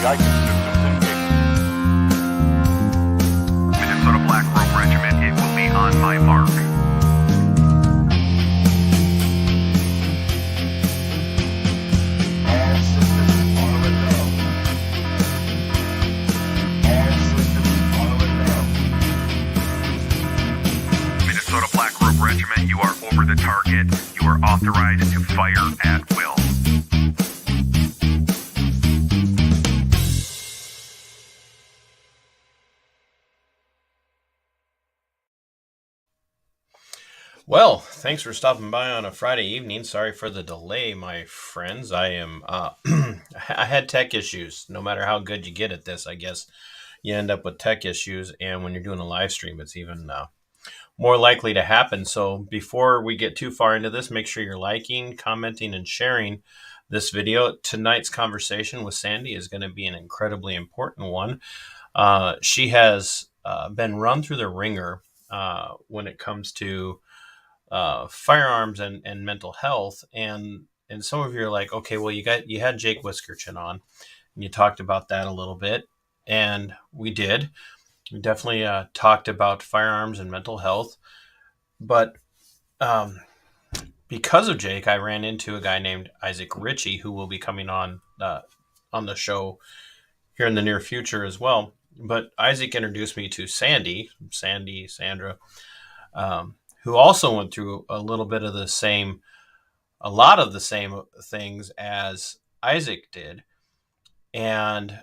Minnesota Black Robe Regiment, it will be on my mark. All systems are a go. All systems are a go. Minnesota Black Robe Regiment, you are over the target. You are authorized to fire at will. Well, thanks for stopping by on a Friday evening. Sorry for the delay, my friends. I am I had tech issues. No matter how good you get at this, I guess you end up with tech issues, and when you're doing a live stream, it's even more likely to happen. So before we get too far into this, make sure you're liking, commenting, and sharing this video. Tonight's conversation with Sandy is going to be an incredibly important one. She has been run through the ringer when it comes to firearms and mental health, and some of you are like, okay, well, you had Jake Whiskerchin on, and you talked about that a little bit, and we definitely talked about firearms and mental health, but because of Jake, I ran into a guy named Isaac Ritchie, who will be coming on the show here in the near future as well. But Isaac introduced me to Sandra, who also went through a lot of the same things as Isaac did. And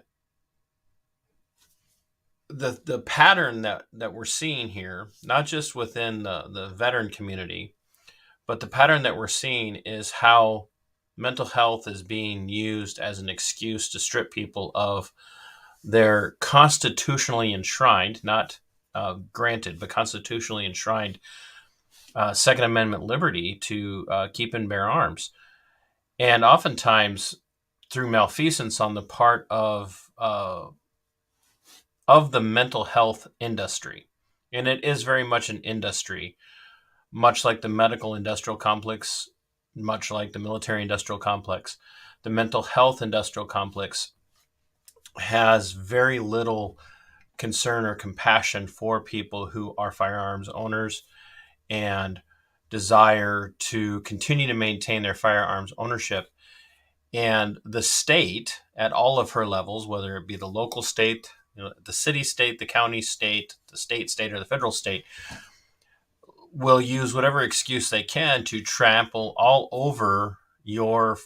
the pattern that we're seeing here, not just within the veteran community, but the pattern that we're seeing is how mental health is being used as an excuse to strip people of their constitutionally enshrined, not granted, but constitutionally enshrined Second Amendment liberty to keep and bear arms. And oftentimes through malfeasance on the part of the mental health industry. And it is very much an industry, much like the medical industrial complex, much like the military industrial complex. The mental health industrial complex has very little concern or compassion for people who are firearms owners and desire to continue to maintain their firearms ownership. And the state, at all of her levels, whether it be the local state, the city state, the county state, the state state, or the federal state, will use whatever excuse they can to trample all over your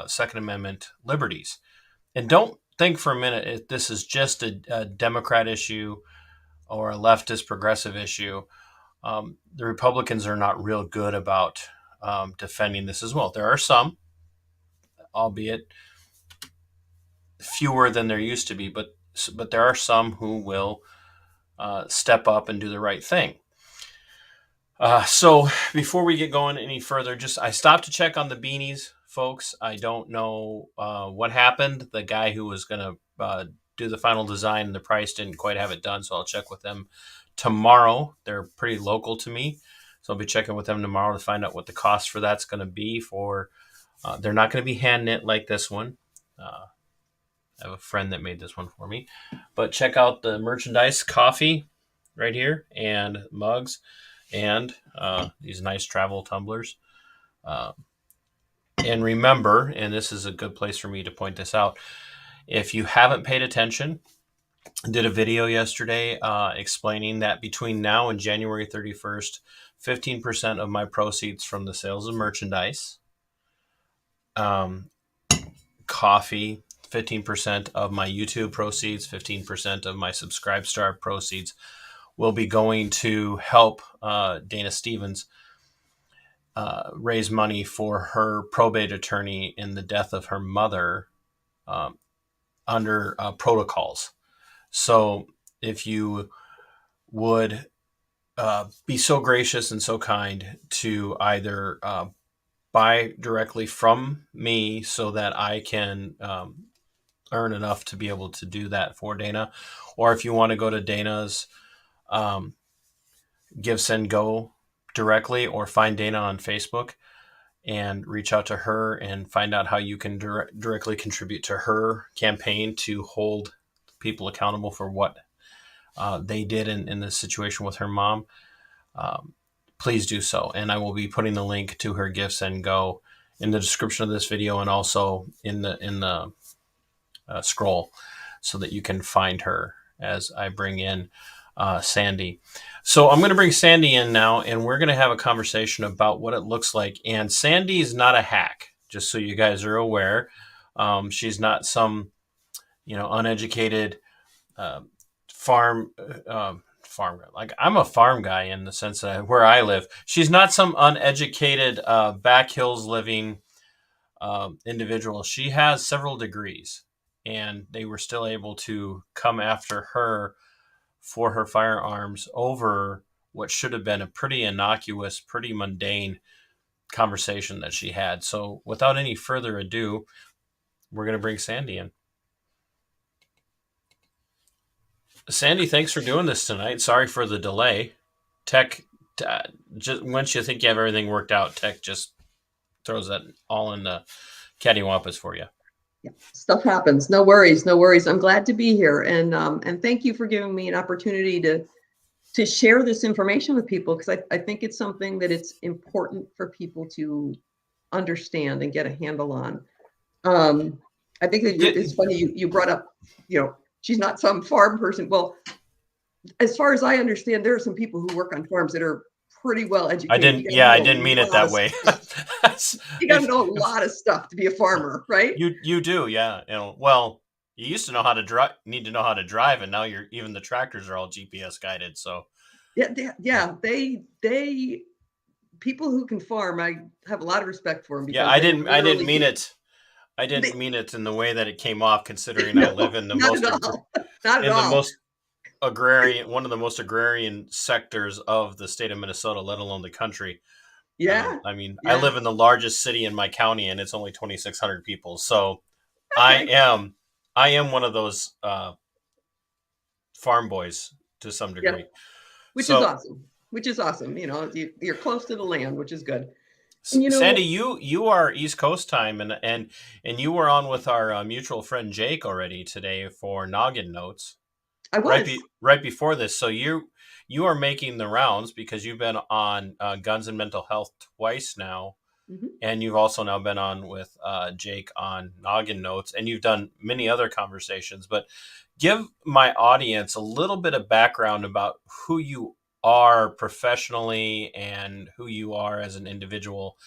Second Amendment liberties. And don't think for a minute this is just a Democrat issue or a leftist progressive issue. The Republicans are not real good about defending this as well. There are some, albeit fewer than there used to be, but there are some who will step up and do the right thing. So before we get going any further, I stopped to check on the beanies, folks. I don't know what happened. The guy who was going to do the final design and the price didn't quite have it done, so I'll check with them tomorrow. They're pretty local to me, so I'll be checking with them tomorrow to find out what the cost for that's going to be. They're not going to be hand knit like this one. I have a friend that made this one for me, but check out the merchandise, coffee right here, and mugs, and these nice travel tumblers. And remember, and this is a good place for me to point this out, if you haven't paid attention, I did a video yesterday explaining that between now and January 31st, 15% of my proceeds from the sales of merchandise, coffee, 15% of my YouTube proceeds, 15% of my Subscribestar proceeds will be going to help Dana Stevens raise money for her probate attorney in the death of her mother under protocols. So if you would be so gracious and so kind to either buy directly from me so that I can earn enough to be able to do that for Dana, or if you want to go to Dana's Give Send Go directly or find Dana on Facebook, and reach out to her and find out how you can directly contribute to her campaign to hold people accountable for what they did in this situation with her mom, please do so. And I will be putting the link to her Gifts and Go in the description of this video and also in the scroll, so that you can find her as I bring in Sandy. So I'm going to bring Sandy in now, and we're going to have a conversation about what it looks like. And Sandy's not a hack, just so you guys are aware. She's not some, uneducated farm guy. Like, I'm a farm guy in the sense that where I live. She's not some uneducated back hills living individual. She has several degrees, and they were still able to come after her for her firearms over what should have been a pretty innocuous, pretty mundane conversation that she had. So without any further ado, we're going to bring Sandy in. Sandy, thanks for doing this tonight. Sorry for the delay. Tech, just once you think you have everything worked out, tech just throws that all in the cattywampus for you. Yeah, stuff happens. No worries, no worries. I'm glad to be here, and thank you for giving me an opportunity to share this information with people, because I think it's something that it's important for people to understand and get a handle on. I think that it's funny you brought up, she's not some farm person. Well, as far as I understand, there are some people who work on farms that are pretty well educated. I didn't mean it that way. You got to know a lot of stuff to be a farmer, right? You do, yeah. Well, you used to know how to drive, and now even the tractors are all GPS guided. So yeah, they people who can farm, I have a lot of respect for them. Yeah, I didn't mean it. I didn't mean it in the way that it came off, considering I live in the most agrarian, one of the most agrarian sectors of the state of Minnesota, let alone the country. Yeah. I live in the largest city in my county, and it's only 2,600 people. So I am one of those farm boys to some degree. Yeah. Which is awesome. You're close to the land, which is good. And, Sandy, you are East Coast time, and you were on with our mutual friend Jake already today for Noggin Notes. I was right before this. So you are making the rounds because you've been on Guns and Mental Health twice now, mm-hmm. and you've also now been on with Jake on Noggin Notes, and you've done many other conversations. But give my audience a little bit of background about who you are professionally and who you are as an individual,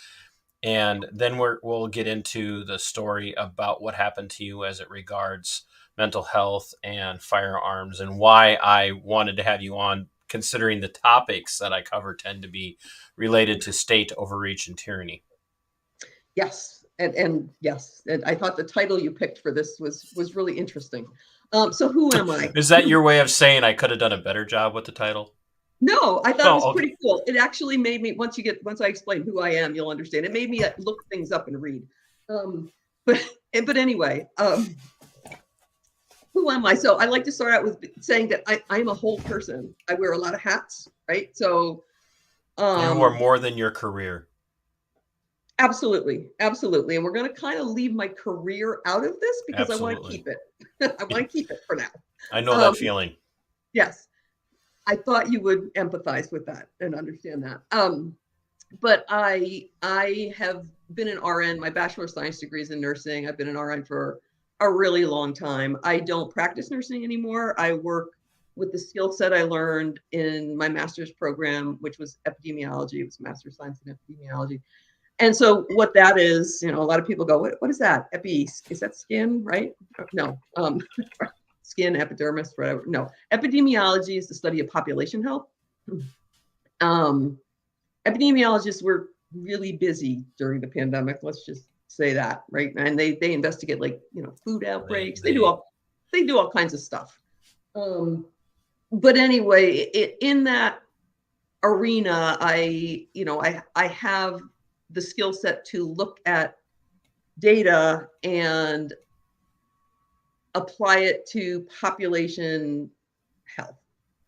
and then we'll get into the story about what happened to you as it regards mental health and firearms, and why I wanted to have you on, considering the topics that I cover tend to be related to state overreach and tyranny. Yes, and yes, and I thought the title you picked for this was really interesting. So who am I? Is that your way of saying I could have done a better job with the title? No, I thought it was pretty cool. It actually made me, once I explain who I am, you'll understand. It made me look things up and read. But anyway, who am I? So I like to start out with saying that I'm a whole person. I wear a lot of hats, right? So you are more than your career. Absolutely. And we're going to kind of leave my career out of this because I want to keep it. I want to keep it for now. I know that feeling. Yes. I thought you would empathize with that and understand that. But I have been an RN. My Bachelor of Science degree is in nursing. I've been an RN for a really long time. I don't practice nursing anymore. I work with the skill set I learned in my master's program, which was epidemiology. It was Master of Science in Epidemiology. And so what that is, a lot of people go, what is that? Is that skin, right? No. Skin, epidermis, whatever. No, epidemiology is the study of population health. Epidemiologists were really busy during the pandemic. Let's just say that, right? And they investigate food outbreaks. They do all kinds of stuff. But anyway, in that arena, I have the skill set to look at data and apply it to population health,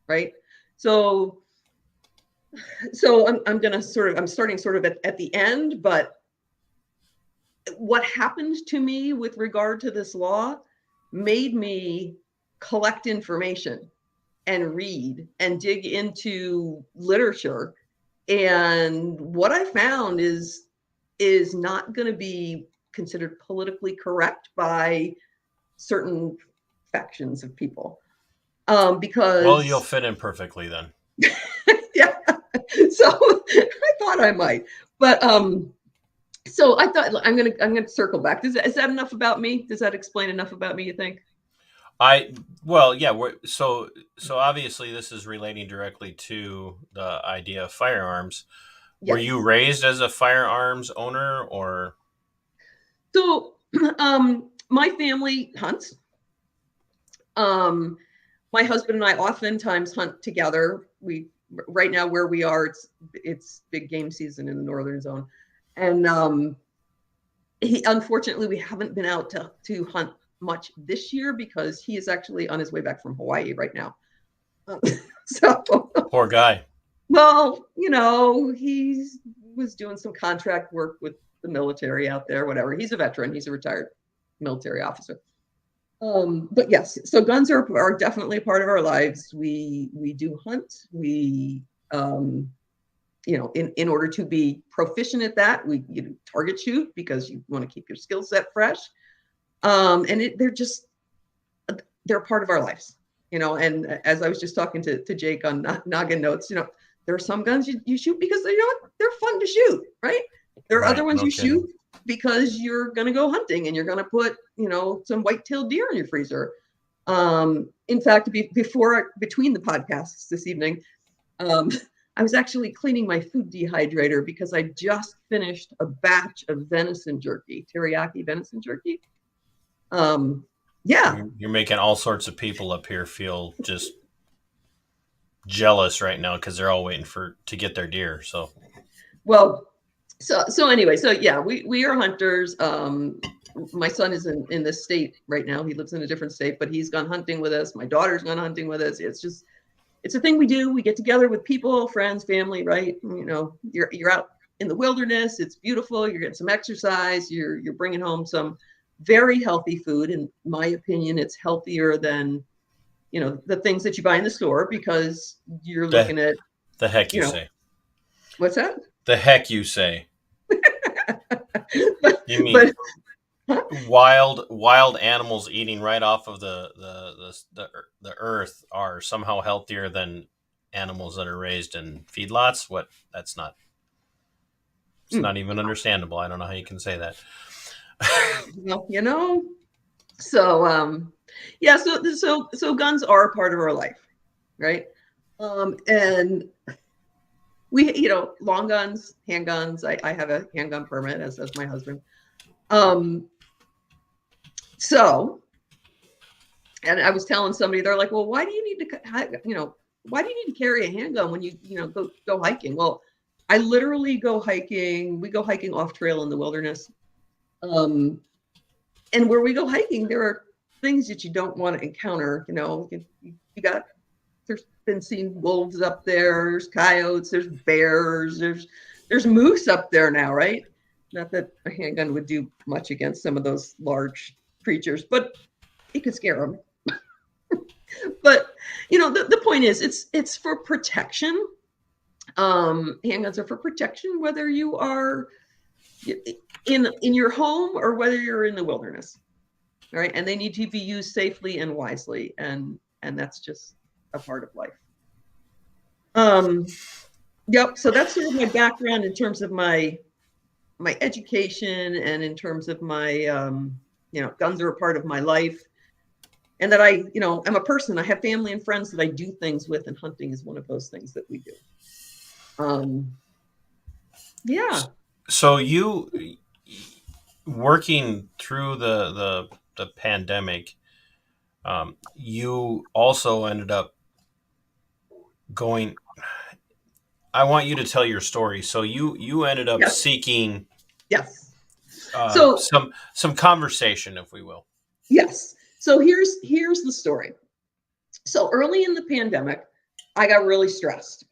right? So I'm starting sort of at the end, but what happened to me with regard to this law made me collect information and read and dig into literature. And what I found is not going to be considered politically correct by certain factions of people. Because Well, you'll fit in perfectly then. yeah. So I thought I might, but so I thought I'm gonna circle back. Is that enough about me? Does that explain enough about me, you think? So obviously this is relating directly to the idea of firearms. Were Yes. you raised as a firearms owner, or? So my family hunts. My husband and I oftentimes hunt together. We right now where we are, it's big game season in the northern zone, and unfortunately we haven't been out to hunt much this year because he is actually on his way back from Hawaii right now. So Poor guy. well, he was doing some contract work with the military out there, whatever. He's a veteran. He's a retired military officer. But yes, so guns are definitely a part of our lives. We do hunt. We, in order to be proficient at that, we target shoot because you want to keep your skill set fresh. And they're part of our lives, and as I was just talking to Jake on Noggin Notes, there are some guns you shoot because they're fun to shoot, right? There are Right, other ones no you kidding. shoot because you're going to go hunting and you're going to put, some white-tailed deer in your freezer. In fact, between the podcasts this evening, I was actually cleaning my food dehydrator because I just finished a batch of venison jerky, teriyaki venison jerky. Yeah. You're making all sorts of people up here feel just jealous right now because they're all waiting to get their deer. So, Well, so anyway, so yeah, we are hunters. My son is in this state right now. He lives in a different state, but he's gone hunting with us. My daughter's gone hunting with us. It's a thing we do. We get together with people, friends, family, right? You're out in the wilderness. It's beautiful. You're getting some exercise. You're bringing home some very healthy food. In my opinion, it's healthier than, the things that you buy in the store because you're looking at, the heck you say. What's that? The heck you say. But, You mean but, huh? wild animals eating right off of the earth are somehow healthier than animals that are raised in feedlots? What? It's not even understandable. I don't know how you can say that. Well, so yeah, so guns are a part of our life, right? And we, long guns, handguns. I have a handgun permit, as does my husband. So, and I was telling somebody, they're like, well, why do you need to carry a handgun when you go hiking? Well, I literally go hiking. We go hiking off trail in the wilderness. And where we go hiking, there are things that you don't want to encounter. There's been seen wolves up there, there's coyotes, there's bears, there's moose up there now, right? Not that a handgun would do much against some of those large creatures, but it could scare them. But the point is, it's for protection. Handguns are for protection, whether you are in your home or whether you're in the wilderness, right? And they need to be used safely and wisely, and that's just a part of life. Yep. So that's sort of my background in terms of my education and in terms of my guns are a part of my life, and that I'm a person. I have family and friends that I do things with, and hunting is one of those things that we do. Yeah. So you working through the pandemic, you also ended up going. I want you to tell your story. So you ended up seeking Yes. So some conversation, if we will. Yes. So here's the story. So early in the pandemic, I got really stressed.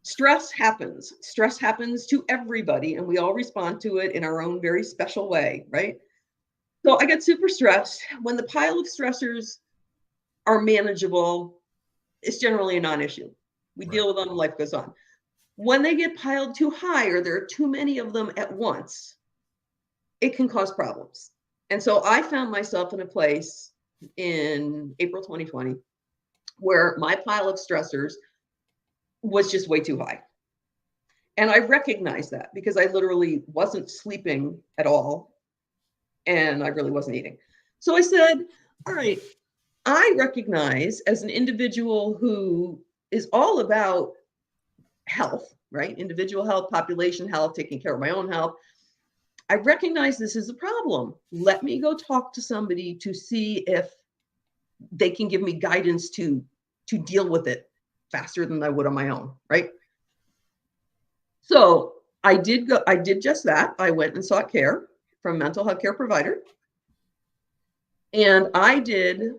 Stress happens. Stress happens to everybody, and we all respond to it in our own very special way, right? So I get super stressed. When the pile of stressors are manageable, it's generally a non-issue. We deal with them, life goes on. When they get piled too high or there are too many of them at once, it can cause problems. And so I found myself in a place in April 2020 where my pile of stressors was just way too high. And I recognized that because I literally wasn't sleeping at all and I really wasn't eating. So I said, all right, I recognize as an individual who is all about health, right? Individual health, population health, taking care of my own health. I recognize this is a problem. Let me go talk to somebody to see if they can give me guidance to deal with it faster than I would on my own, right? So I did just that. I went and sought care from a mental health care provider. And I did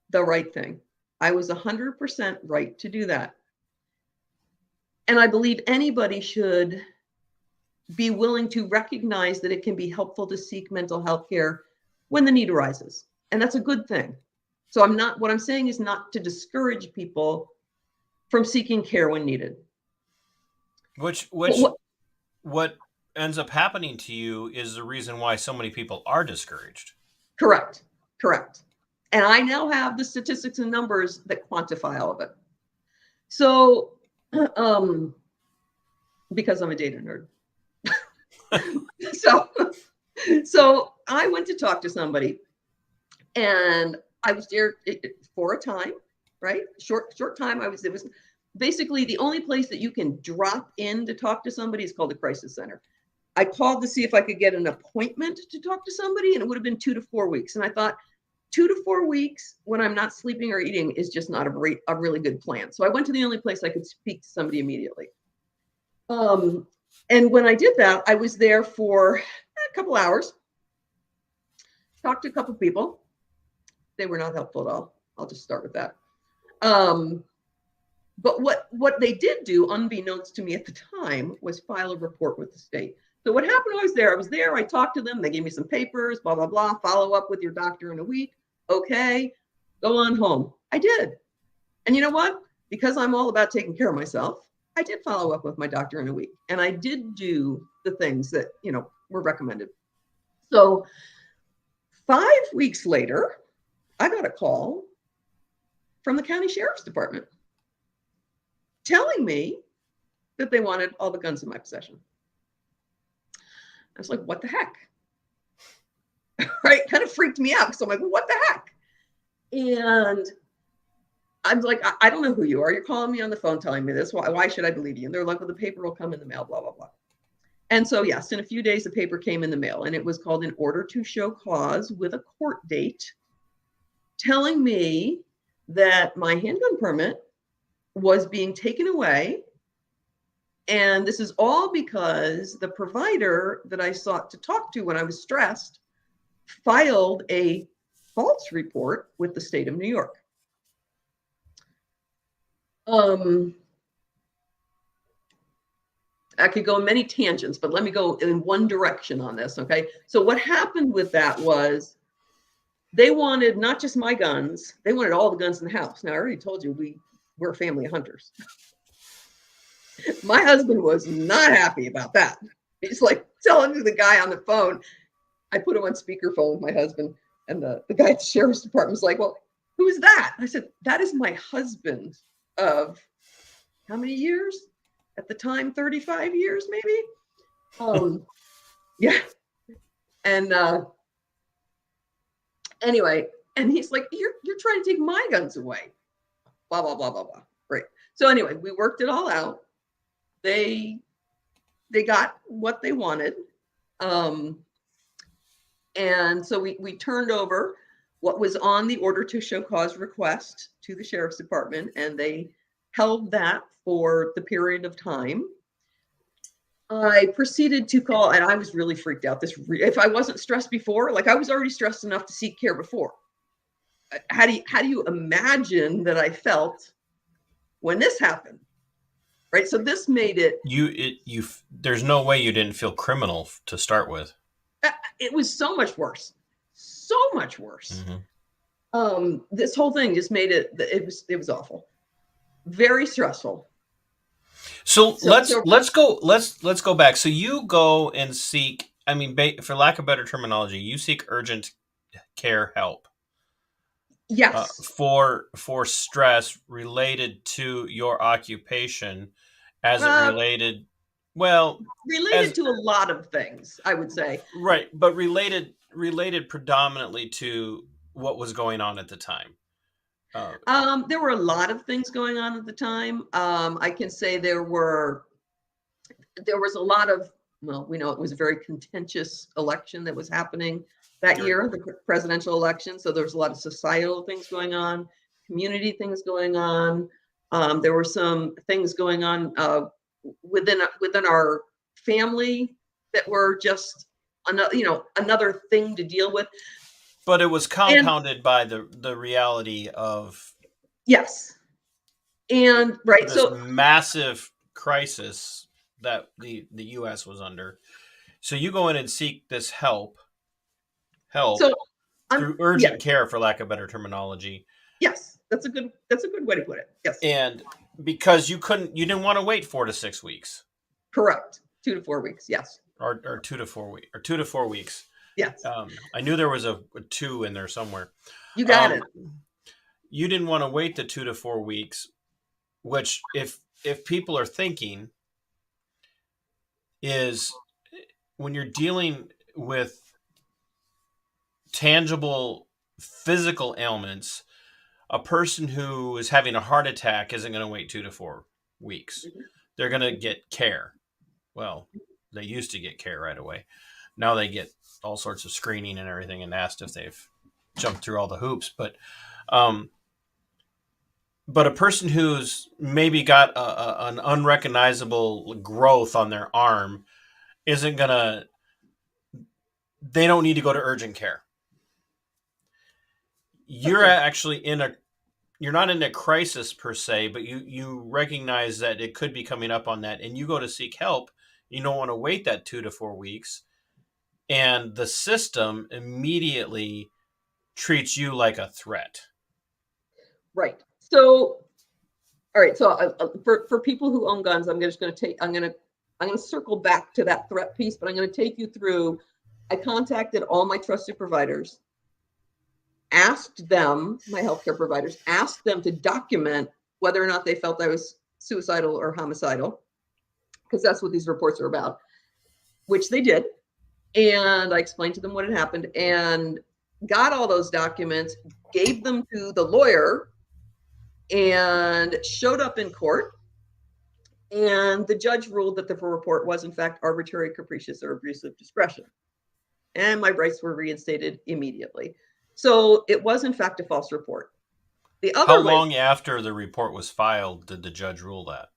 the right thing. I was 100% right to do that. And I believe anybody should be willing to recognize that it can be helpful to seek mental health care when the need arises. And that's a good thing. So what I'm saying is not to discourage people from seeking care when needed. What ends up happening to you is the reason why so many people are discouraged. Correct. And I now have the statistics and numbers that quantify all of it. So, because I'm a data nerd. So I went to talk to somebody and I was there for a time, right? Short time. It was basically the only place that you can drop in to talk to somebody is called the crisis center. I called to see if I could get an appointment to talk to somebody, and it would have been 2 to 4 weeks. And I thought 2 to 4 weeks when I'm not sleeping or eating is just not a really good plan. So I went to the only place I could speak to somebody immediately. And when I did that, I was there for a couple hours, talked to a couple people. They were not helpful at all. I'll just start with that. But what they did do, unbeknownst to me at the time, was file a report with the state. So what happened when I was there, I talked to them, they gave me some papers, blah, blah, blah, follow up with your doctor in a week. Okay, go on home. I did. And you know what? Because I'm all about taking care of myself, I did follow up with my doctor in a week. And I did do the things that, were recommended. So 5 weeks later, I got a call from the county sheriff's department telling me that they wanted all the guns in my possession. I was like, what the heck? Right? Kind of freaked me out because I'm like, what the heck? And I'm like, I don't know who you are. You're calling me on the phone telling me this. Why should I believe you? And they're like, well, the paper will come in the mail, blah, blah, blah. And so, yes, in a few days, the paper came in the mail, and it was called an order to show cause with a court date telling me that my handgun permit was being taken away. And this is all because the provider that I sought to talk to when I was stressed filed a false report with the state of New York. I could go in many tangents, but let me go in one direction on this, okay? So what happened with that was they wanted not just my guns, they wanted all the guns in the house. Now, I already told you we're a family of hunters. My husband was not happy about that. He's like telling to the guy on the phone. I put him on speakerphone with my husband, and the guy at the sheriff's department was like, well, who is that? I said, that is my husband of how many years? At the time, 35 years, maybe. Yeah. And anyway, and he's like, you're trying to take my guns away. Blah, blah, blah, blah, blah. Great. So anyway, we worked it all out. They got what they wanted. And so we turned over what was on the order to show cause request to the sheriff's department, and they held that for the period of time. I proceeded to call, and I was really freaked out. If I wasn't stressed before, like I was already stressed enough to seek care before. How do you imagine that I felt when this happened? right? So this made it. There's no way you didn't feel criminal to start with. It was so much worse, so much worse. Mm-hmm. This whole thing just made it. It was awful, very stressful. So let's go back. So you go and seek. I mean, for lack of better terminology, you seek urgent care help. Yes. For stress related to your occupation, as it related. Well, related to a lot of things, I would say. Right, but related predominantly to what was going on at the time. There were a lot of things going on at the time. I can say there was a lot of, well, we know it was a very contentious election that was happening that year, the presidential election. So there was a lot of societal things going on, community things going on. There were some things going on within our family that were just another thing to deal with. But it was compounded by the reality of yes, and right, this massive crisis that the U.S. was under. So you go in and seek this help through urgent care, for lack of better terminology. Yes, that's a good way to put it. Yes, and because you didn't want to wait 4 to 6 weeks. Correct, 2 to 4 weeks. Yes, or 2 to 4 weeks, or 2 to 4 weeks. Yes. I knew there was a 2 in there somewhere. You got it. You didn't want to wait the 2 to 4 weeks, which if people are thinking is when you're dealing with tangible physical ailments, a person who is having a heart attack isn't going to wait 2 to 4 weeks. Mm-hmm. They're going to get care. Well, they used to get care right away. Now they get all sorts of screening and everything and asked if they've jumped through all the hoops. But a person who's maybe got an unrecognizable growth on their arm they don't need to go to urgent care. You're actually you're not in a crisis per se, but you recognize that it could be coming up on that, and you go to seek help. You don't want to wait that 2 to 4 weeks. And the system immediately treats you like a threat. Right. So, all right. So for people who own guns, I'm going to circle back to that threat piece, but I'm going to take you through. I contacted all my trusted providers, asked them, my healthcare providers, asked them to document whether or not they felt I was suicidal or homicidal, because that's what these reports are about, which they did. And I explained to them what had happened and got all those documents, gave them to the lawyer, and showed up in court. And the judge ruled that the report was, in fact, arbitrary, capricious, or abuse of discretion. And my rights were reinstated immediately. So it was, in fact, a false report. How long after the report was filed did the judge rule that?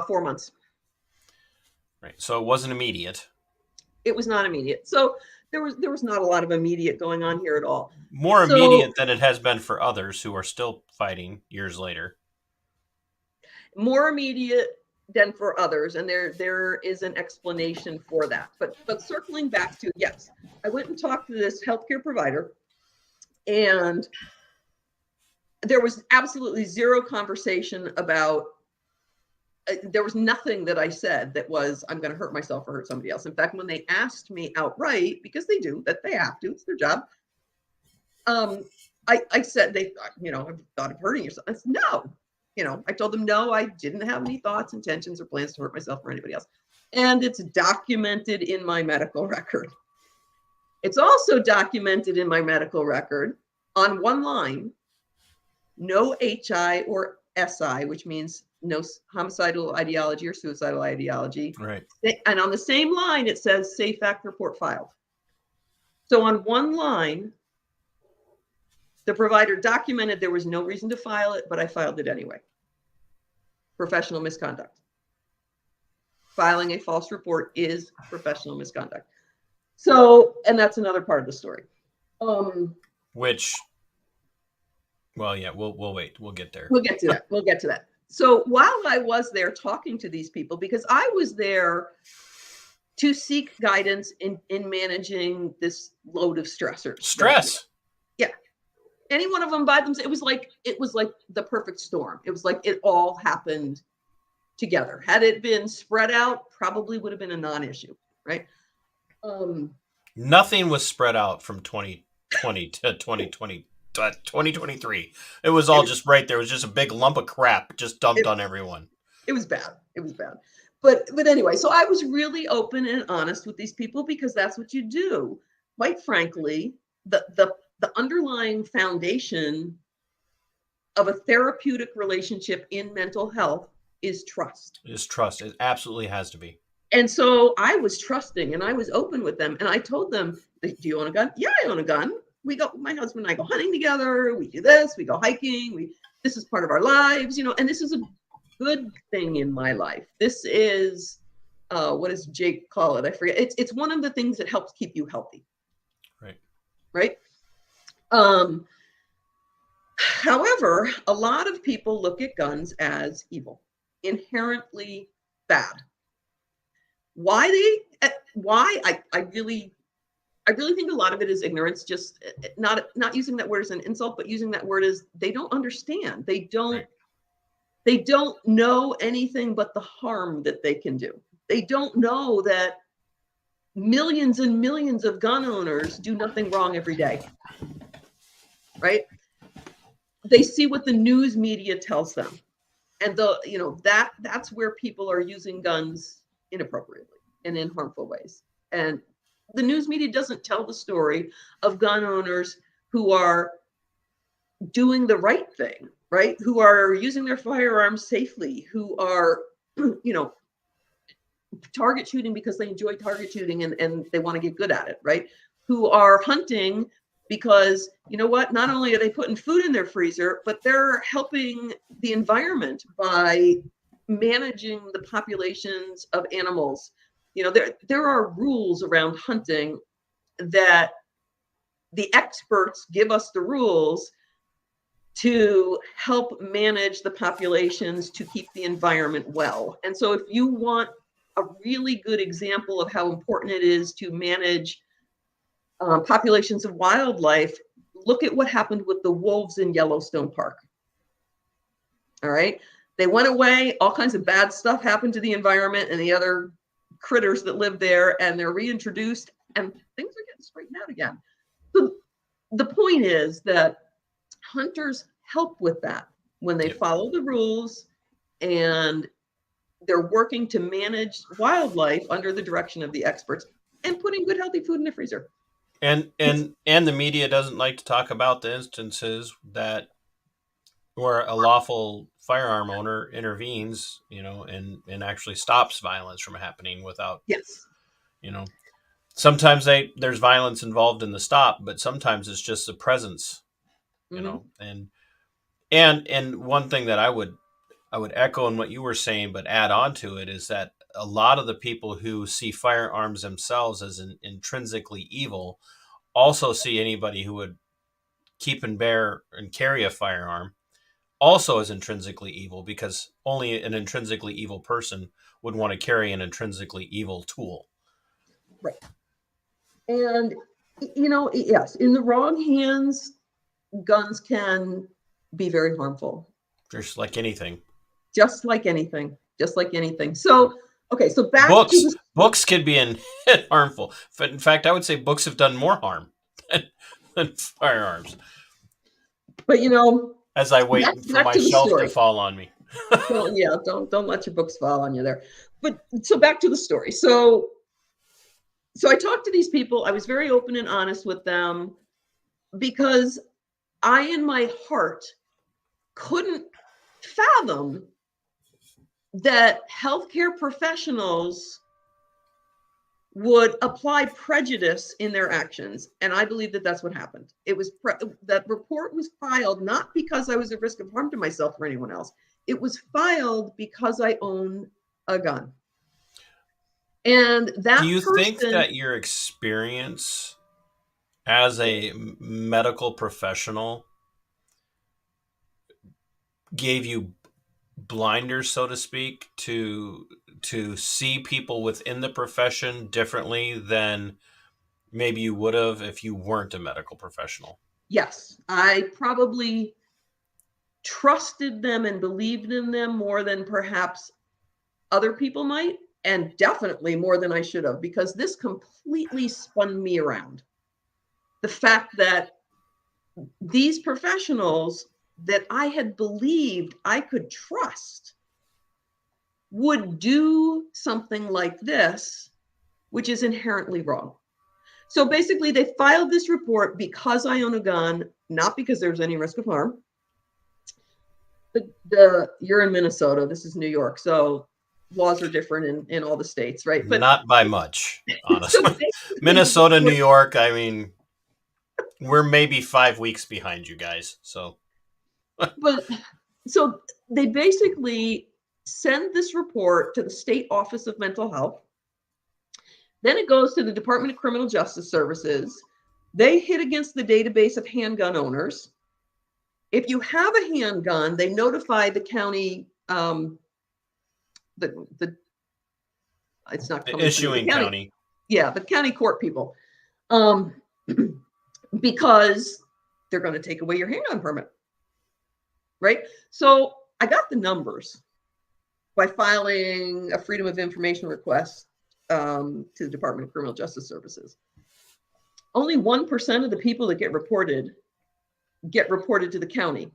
4 months. Right. So it wasn't immediate. It was not immediate. So there was not a lot of immediate going on here at all. More immediate than it has been for others who are still fighting years later. More immediate than for others, and there is an explanation for that. But circling back to, yes, I went and talked to this healthcare provider, and there was absolutely zero conversation about. There was nothing that I said that was, I'm going to hurt myself or hurt somebody else. In fact, when they asked me outright, because they do, that they have to, it's their job. I said, they thought, I've thought of hurting yourself. I said, no, I told them, no, I didn't have any thoughts, intentions, or plans to hurt myself or anybody else. And it's documented in my medical record. It's also documented in my medical record on one line, no HI or SI, which means no homicidal ideology or suicidal ideology. Right. And on the same line, it says SAFE Act report filed. So on one line, the provider documented there was no reason to file it, but I filed it anyway. Professional misconduct. Filing a false report is professional misconduct. So, and that's another part of the story. Which, well, yeah, we'll wait. We'll get there. We'll get to that. So while I was there talking to these people, because I was there to seek guidance in managing this load of stressors. Stress. Yeah. Any one of them by themselves, it was like the perfect storm. It was like it all happened together. Had it been spread out, probably would have been a non-issue, right? Nothing was spread out from 2020 to 2023. It was all just right there. It was just a big lump of crap just dumped on everyone. It was bad. It was bad. But anyway, so I was really open and honest with these people because that's what you do. Quite frankly, the underlying foundation of a therapeutic relationship in mental health is trust. It's trust. It absolutely has to be. And so I was trusting and I was open with them. And I told them, do you own a gun? Yeah, I own a gun. My husband and I go hunting together. We do this, we go hiking. This is part of our lives, and this is a good thing in my life. This is, what does Jake call it? I forget. It's one of the things that helps keep you healthy. Right. However, a lot of people look at guns as evil, inherently bad. Why I really think a lot of it is ignorance, just not using that word as an insult, but using that word as they don't understand. They don't know anything but the harm that they can do. They don't know that millions and millions of gun owners do nothing wrong every day. Right? They see what the news media tells them. And that's where people are using guns inappropriately and in harmful ways. And the news media doesn't tell the story of gun owners who are doing the right thing, right? Who are using their firearms safely, who are, target shooting because they enjoy target shooting and they want to get good at it, right? Who are hunting because, not only are they putting food in their freezer, but they're helping the environment by managing the populations of animals. There are rules around hunting that the experts give us the rules to help manage the populations to keep the environment well. And so if you want a really good example of how important it is to manage populations of wildlife, look at what happened with the wolves in Yellowstone Park. All right. They went away, all kinds of bad stuff happened to the environment and the other critters that live there, and they're reintroduced and things are getting straightened out again. So the point is that hunters help with that when they follow the rules and they're working to manage wildlife under the direction of the experts and putting good, healthy food in the freezer. And the media doesn't like to talk about the instances that where a lawful firearm owner intervenes, and actually stops violence from happening without. Yes. Sometimes there's violence involved in the stop, but sometimes it's just the presence, and one thing that I would echo in what you were saying, but add on to it, is that a lot of the people who see firearms themselves as intrinsically evil also see anybody who would keep and bear and carry a firearm also as intrinsically evil, because only an intrinsically evil person would want to carry an intrinsically evil tool. Right. And, yes, in the wrong hands, guns can be very harmful. Just like anything. Just like anything. So, okay, so back books can be harmful. In fact, I would say books have done more harm than firearms. But, as I wait for my shelf to fall on me. Don't let your books fall on you there. But so back to the story. So I talked to these people. I was very open and honest with them because I, in my heart, couldn't fathom that healthcare professionals would apply prejudice in their actions. And I believe that that's what happened. It was that report was filed not because I was at risk of harm to myself or anyone else. It was filed because I own a gun. And that Do you think that your experience as a medical professional gave you blinders, so to speak, to see people within the profession differently than maybe you would have if you weren't a medical professional? Yes, I probably trusted them and believed in them more than perhaps other people might, and definitely more than I should have, because this completely spun me around. The fact that these professionals that I had believed I could trust would do something like this, which is inherently wrong. So basically, they filed this report because I own a gun, not because there's any risk of harm. You're in Minnesota, this is New York, so laws are different in all the states, right? But Not by much, so honestly. basically, Minnesota, New York, I mean, we're maybe 5 weeks behind you guys. So but so they basically send this report to the State Office of Mental Health. Then it goes to the Department of Criminal Justice Services. They hit against the database of handgun owners. If you have a handgun, they notify the county, it's not the coming issuing county. Yeah, the county court people, because they're going to take away your handgun permit, right? So I got the numbers by filing a Freedom of Information request to the Department of Criminal Justice Services. Only 1% of the people that get reported to the county.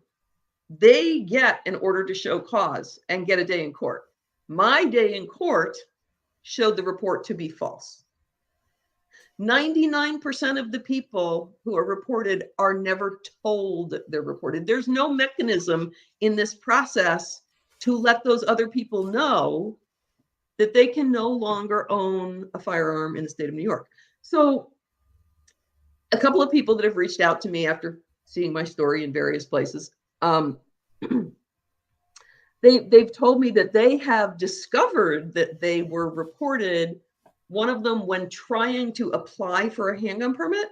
They get an order to show cause and get a day in court. My day in court showed the report to be false. 99% of the people who are reported are never told they're reported. There's no mechanism in this process to let those other people know that they can no longer own a firearm in the state of New York. So a couple of people that have reached out to me after seeing my story in various places, they've told me that they have discovered that they were reported. One of them, when trying to apply for a handgun permit,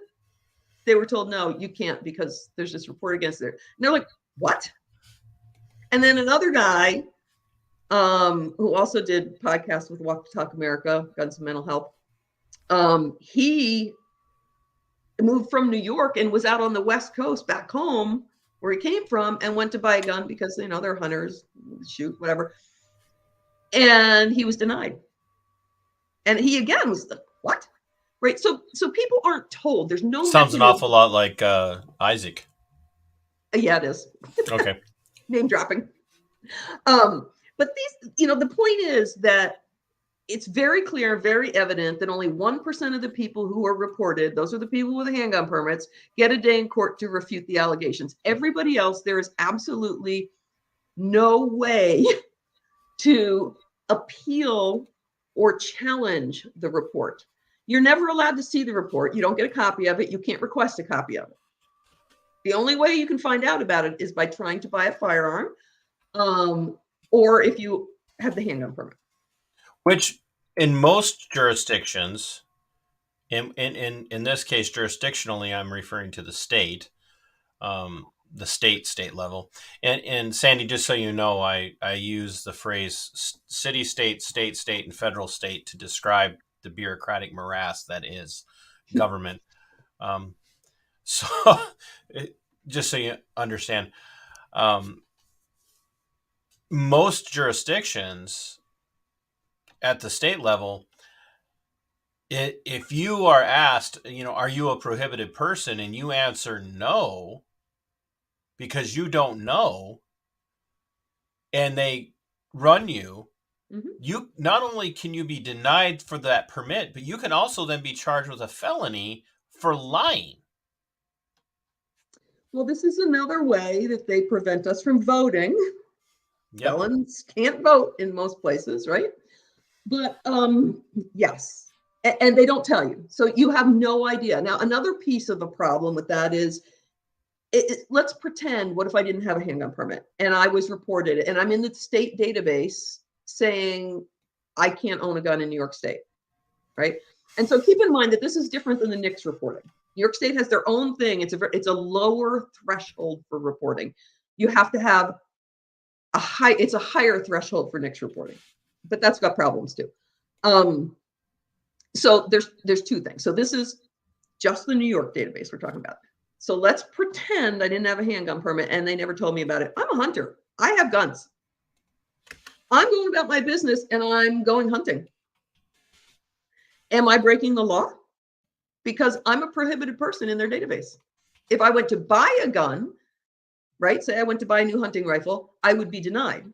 they were told, no, you can't because there's this report against it. And they're like, what? And then another guy who also did podcasts with Walk the Talk America, Guns and Mental Health, he moved from New York and was out on the West Coast back home where he came from and went to buy a gun because, you know, they're hunters, shoot, whatever. And he was denied. And he again was like, what? Right. So people aren't told. There's no Sounds an awful lot like Isaac. Yeah, it is. Okay. Name dropping. But these, you know, the point is that it's very clear, very evident that only 1% of the people who are reported, those are the people with the handgun permits, get a day in court to refute the allegations. Everybody else, there is absolutely no way to appeal or challenge the report. You're never allowed to see the report. You don't get a copy of it. You can't request a copy of it. The only way you can find out about it is by trying to buy a firearm, or if you have the handgun permit. Which in most jurisdictions, in this case, jurisdictionally, I'm referring to the state level. And Sandy, just so you know, I use the phrase city, state, and federal state to describe the bureaucratic morass that is government. So just so you understand, most jurisdictions at the state level, if you are asked, you know, are you a prohibited person, and you answer no because you don't know, and they run you, you not only can you be denied for that permit, but you can also then be charged with a felony for lying. Well, this is another way that they prevent us from voting. Yep. Felons can't vote in most places, right? But yes, and they don't tell you. So you have no idea. Now, another piece of the problem with that is, let's pretend, what if I didn't have a handgun permit and I was reported and I'm in the state database saying I can't own a gun in New York State, right? And so keep in mind that this is different than the NICS reporting. New York State has their own thing. It's a lower threshold for reporting. You have to have it's a higher threshold for NICS reporting, but that's got problems too. So there's two things. So this is just the New York database we're talking about. So let's pretend I didn't have a handgun permit and they never told me about it. I'm a hunter. I have guns. I'm going about my business and I'm going hunting. Am I breaking the law? Because I'm a prohibited person in their database. If I went to buy a gun, right? Say I went to buy a new hunting rifle, I would be denied.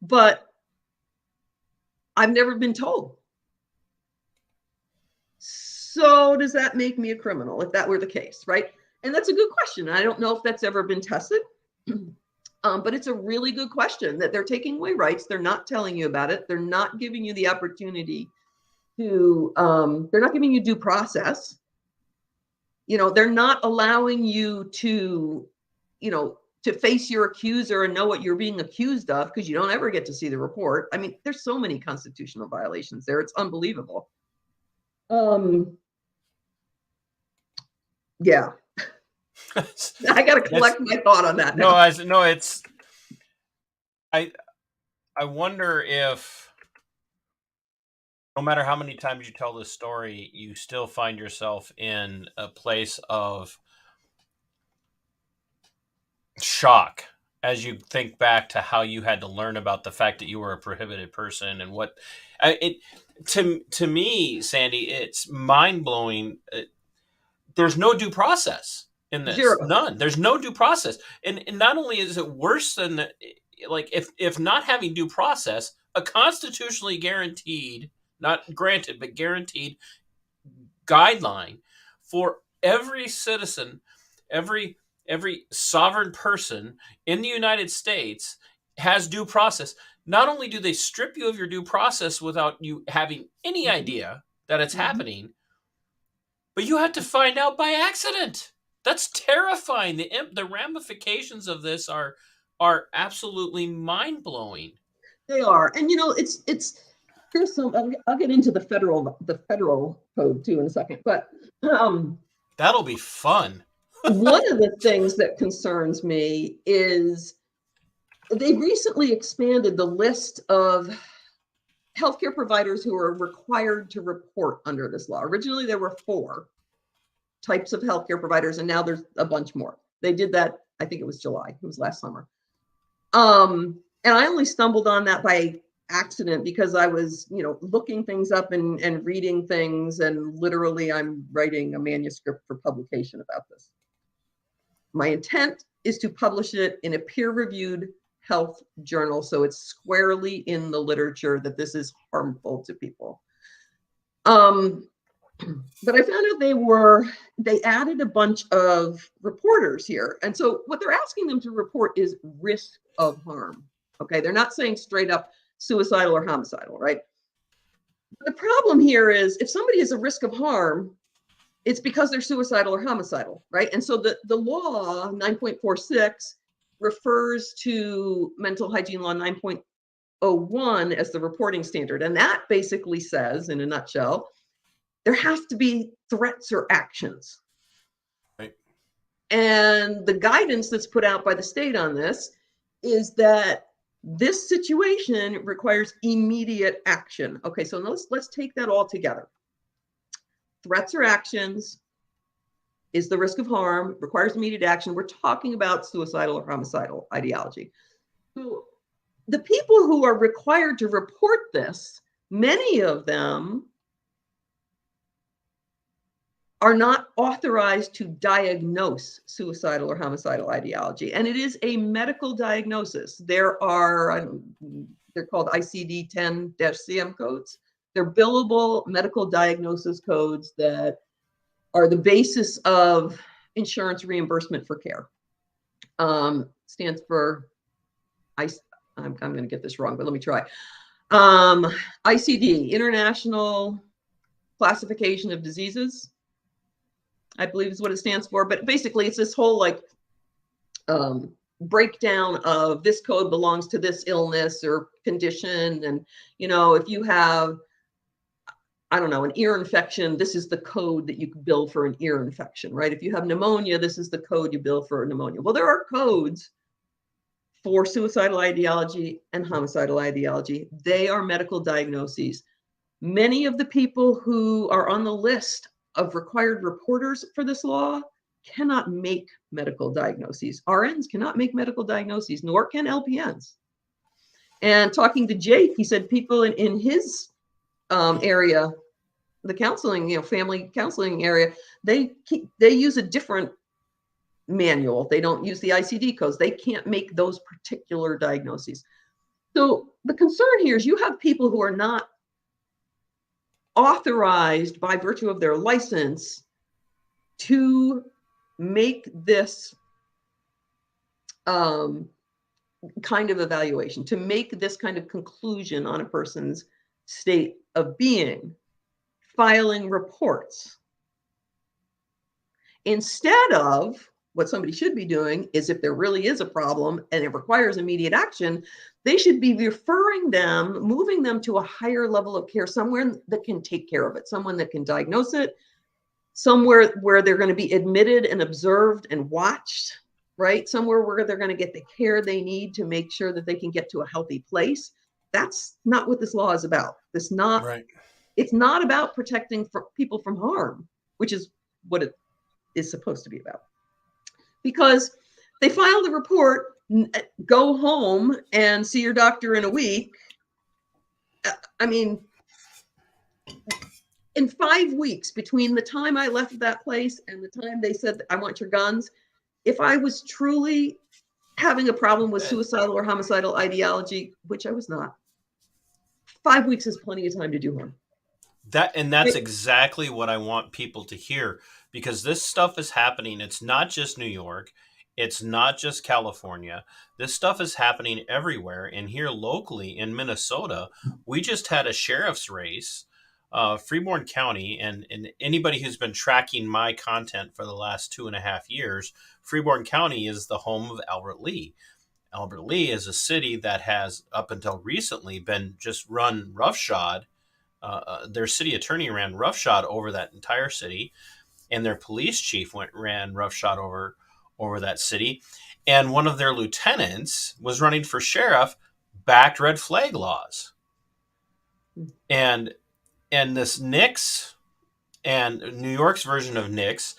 But I've never been told. So does that make me a criminal if that were the case, right? And that's a good question. I don't know if that's ever been tested, but it's a really good question that they're taking away rights. They're not telling you about it. They're not giving you the opportunity to, they're not giving you due process. They're not allowing you to, to face your accuser and know what you're being accused of, because you don't ever get to see the report. I mean, there's so many constitutional violations there. It's unbelievable. Yeah. I got to collect my thought on that now. I wonder if no matter how many times you tell this story, you still find yourself in a place of shock as you think back to how you had to learn about the fact that you were a prohibited person and what to me, Sandy, it's mind-blowing. There's no due process in this. Zero. None. There's no due process. And not only is it worse than if not having due process, a constitutionally guaranteed, not granted, but guaranteed guideline for every citizen, every sovereign person in the United States has due process. Not only do they strip you of your due process without you having any idea that it's happening, but you have to find out by accident. That's terrifying. The ramifications of this are absolutely mind-blowing. They are. And it's here's some, I'll get into the federal code too in a second, but that'll be fun. One of the things that concerns me is they recently expanded the list of healthcare providers who are required to report under this law. Originally, there were 4 types of healthcare providers, and now there's a bunch more. They did that, I think it was July. It was last summer. And I only stumbled on that by accident because I was, looking things up and reading things, and literally I'm writing a manuscript for publication about this. My intent is to publish it in a peer-reviewed health journal, so it's squarely in the literature that this is harmful to people. But I found out they added a bunch of reporters here. And so what they're asking them to report is risk of harm. Okay, they're not saying straight up suicidal or homicidal, right? The problem here is if somebody is a risk of harm, it's because they're suicidal or homicidal, right? And so the law 9.46 refers to mental hygiene law 9.01 as the reporting standard. And that basically says, in a nutshell, there have to be threats or actions. Right. And the guidance that's put out by the state on this is that this situation requires immediate action. Okay, so let's take that all together. Threats or actions is the risk of harm, requires immediate action. We're talking about suicidal or homicidal ideology. So the people who are required to report this, many of them are not authorized to diagnose suicidal or homicidal ideology. And it is a medical diagnosis. They're called ICD-10-CM codes. They're billable medical diagnosis codes that are the basis of insurance reimbursement for care. Stands for, I'm going to get this wrong, but let me try. ICD, International Classification of Diseases, I believe is what it stands for. But basically, it's this whole breakdown of this code belongs to this illness or condition. And, if you have I don't know, an ear infection, this is the code that you bill for an ear infection, right? If you have pneumonia, this is the code you bill for pneumonia. Well, there are codes for suicidal ideology and homicidal ideology. They are medical diagnoses. Many of the people who are on the list of required reporters for this law cannot make medical diagnoses. RNs cannot make medical diagnoses, nor can LPNs. And talking to Jake, he said people in his area, the counseling, family counseling area, they use a different manual. They don't use the ICD codes. They can't make those particular diagnoses. So the concern here is you have people who are not authorized by virtue of their license to make this kind of evaluation, to make this kind of conclusion on a person's state of being, filing reports. Instead of what somebody should be doing is, if there really is a problem and it requires immediate action, they should be referring them, moving them to a higher level of care, somewhere that can take care of it, someone that can diagnose it, somewhere where they're going to be admitted and observed and watched, right? Somewhere where they're going to get the care they need to make sure that they can get to a healthy place. That's not what this law is about. It's not about protecting people from harm, which is what it is supposed to be about. Because they file the report, go home and see your doctor in a week. I mean, in 5 weeks between the time I left that place and the time they said, I want your guns, if I was truly having a problem with suicidal or homicidal ideology, which I was not, 5 weeks is plenty of time to do harm. That's exactly what I want people to hear, because this stuff is happening. It's not just New York. It's not just California. This stuff is happening everywhere. And here locally in Minnesota, we just had a sheriff's race, Freeborn County, and anybody who's been tracking my content for the last 2.5 years, Freeborn County is the home of Albert Lee. Albert Lee is a city that has, up until recently, been just run roughshod. Their city attorney ran roughshod over that entire city, and their police chief ran roughshod over that city. And one of their lieutenants was running for sheriff, backed red flag laws. And this NYX and New York's version of NYX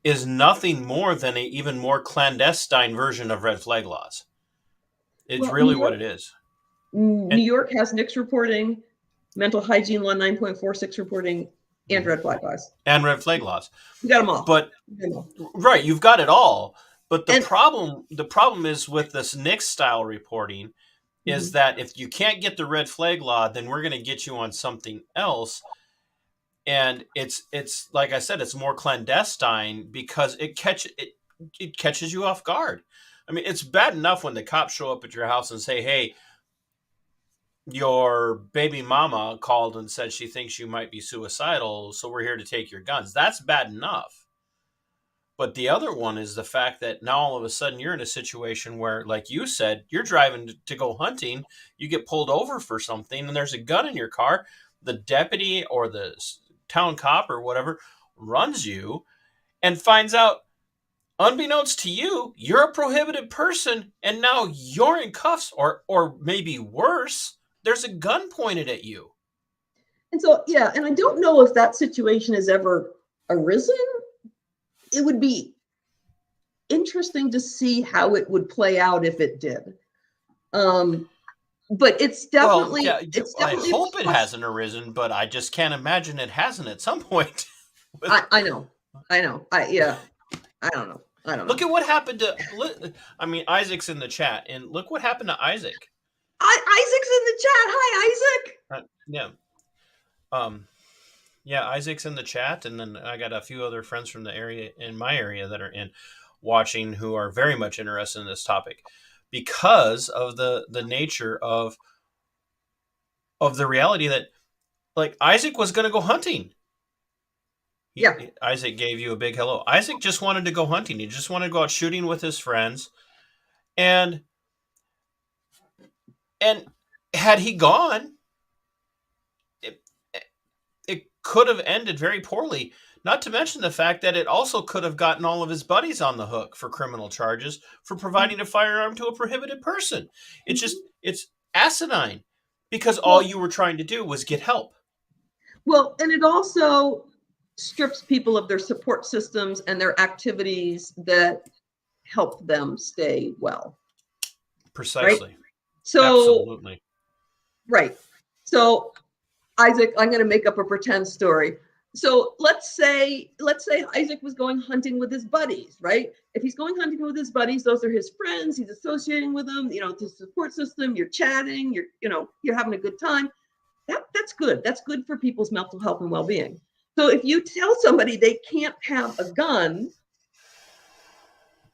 is nothing more than an even more clandestine version of red flag laws. It's really what it is. New York has NYX reporting, mental hygiene law 9.46 reporting, and red flag laws. And red flag laws. You got them all. But right, you've got it all. But the problem is with this NYX style reporting is that if you can't get the red flag law, then we're going to get you on something else. And it's like I said, it's more clandestine because it catches you off guard. I mean, it's bad enough when the cops show up at your house and say, hey, your baby mama called and said she thinks you might be suicidal, so we're here to take your guns. That's bad enough. But the other one is the fact that now all of a sudden you're in a situation where, like you said, you're driving to go hunting, you get pulled over for something, and there's a gun in your car. The deputy or the town cop or whatever runs you and finds out, unbeknownst to you, you're a prohibited person, and now you're in cuffs, or maybe worse, there's a gun pointed at you. And so, yeah, and I don't know if that situation has ever arisen. It would be interesting to see how it would play out if it did. But it's definitely... Well, yeah, I hope it hasn't arisen, but I just can't imagine it hasn't at some point. I know. I don't know. Look at what happened to... I mean, Isaac's in the chat, and look what happened to Isaac. Isaac's in the chat. Hi, Isaac. Yeah, Isaac's in the chat, and then I got a few other friends from the area, in my area, that are watching who are very much interested in this topic because of the nature of the reality that, like, Isaac was going to go hunting. Isaac gave you a big hello. Isaac just wanted to go hunting. He just wanted to go out shooting with his friends, and had he gone, could have ended very poorly. Not to mention the fact that it also could have gotten all of his buddies on the hook for criminal charges for providing a firearm to a prohibited person. It's asinine because all Well, you were trying to do was get help. well, and it also strips people of their support systems and their activities that help them stay well. Precisely. So, Absolutely. right. So, Isaac, I'm going to make up a pretend story. So let's say Isaac was going hunting with his buddies, right? If he's going hunting with his buddies, those are his friends. He's associating with them. You know, the support system. You're chatting. You're having a good time. That's good. That's good for people's mental health and well-being. So if you tell somebody they can't have a gun,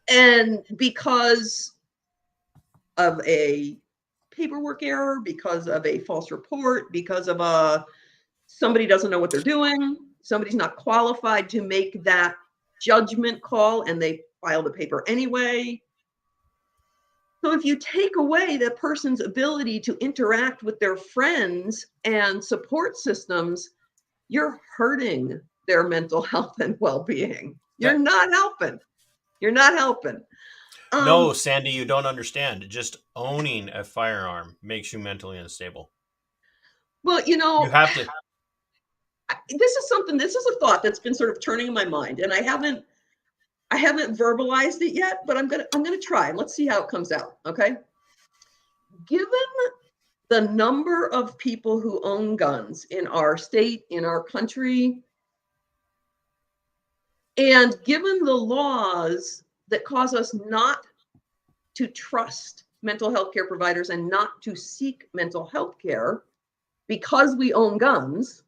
and because of a paperwork error, because of a false report, because of somebody doesn't know what they're doing, somebody's not qualified to make that judgment call, and they file the paper anyway. So if you take away the person's ability to interact with their friends and support systems, you're hurting their mental health and well-being. You're not helping. You're not helping. No, Sandy, you don't understand. Just owning a firearm makes you mentally unstable. Well, You have to. this is a thought that's been sort of turning in my mind, and I haven't verbalized it yet, but I'm gonna try. Let's see how it comes out. Okay. Given the number of people who own guns in our state, in our country, and given the laws that cause us not to trust mental health care providers and not to seek mental health care because we own guns,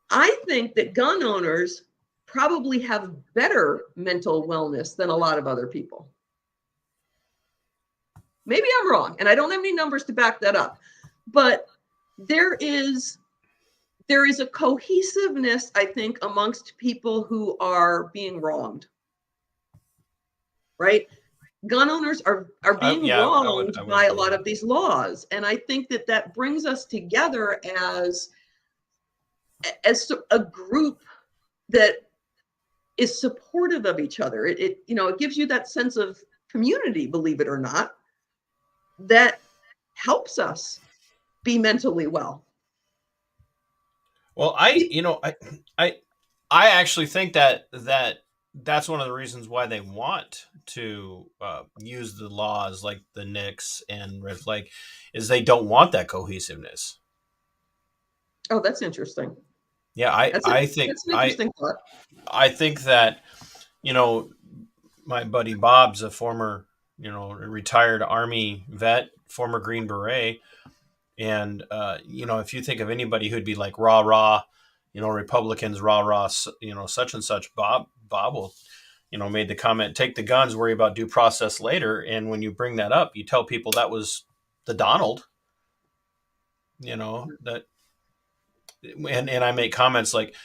I think that gun owners probably have better mental wellness than a lot of other people. Maybe I'm wrong, and I don't have any numbers to back that up, but there is a cohesiveness, I think, amongst people who are being wronged, right? Gun owners are being wronged by a lot of these laws, and I think that brings us together as a group that is supportive of each other. It gives you that sense of community, believe it or not, that helps us be mentally well. Well, I actually think that's one of the reasons why they want to use the laws like the NICS and red flag, is they don't want that cohesiveness. Oh, that's interesting. Yeah, I think that's an interesting thought. I think that, my buddy Bob's a former, retired Army vet, former Green Beret. And, if you think of anybody who'd be like rah, Republicans, rah, such and such, Bob will, made the comment, take the guns, worry about due process later. And when you bring that up, you tell people that was the Donald, that, and I make comments like,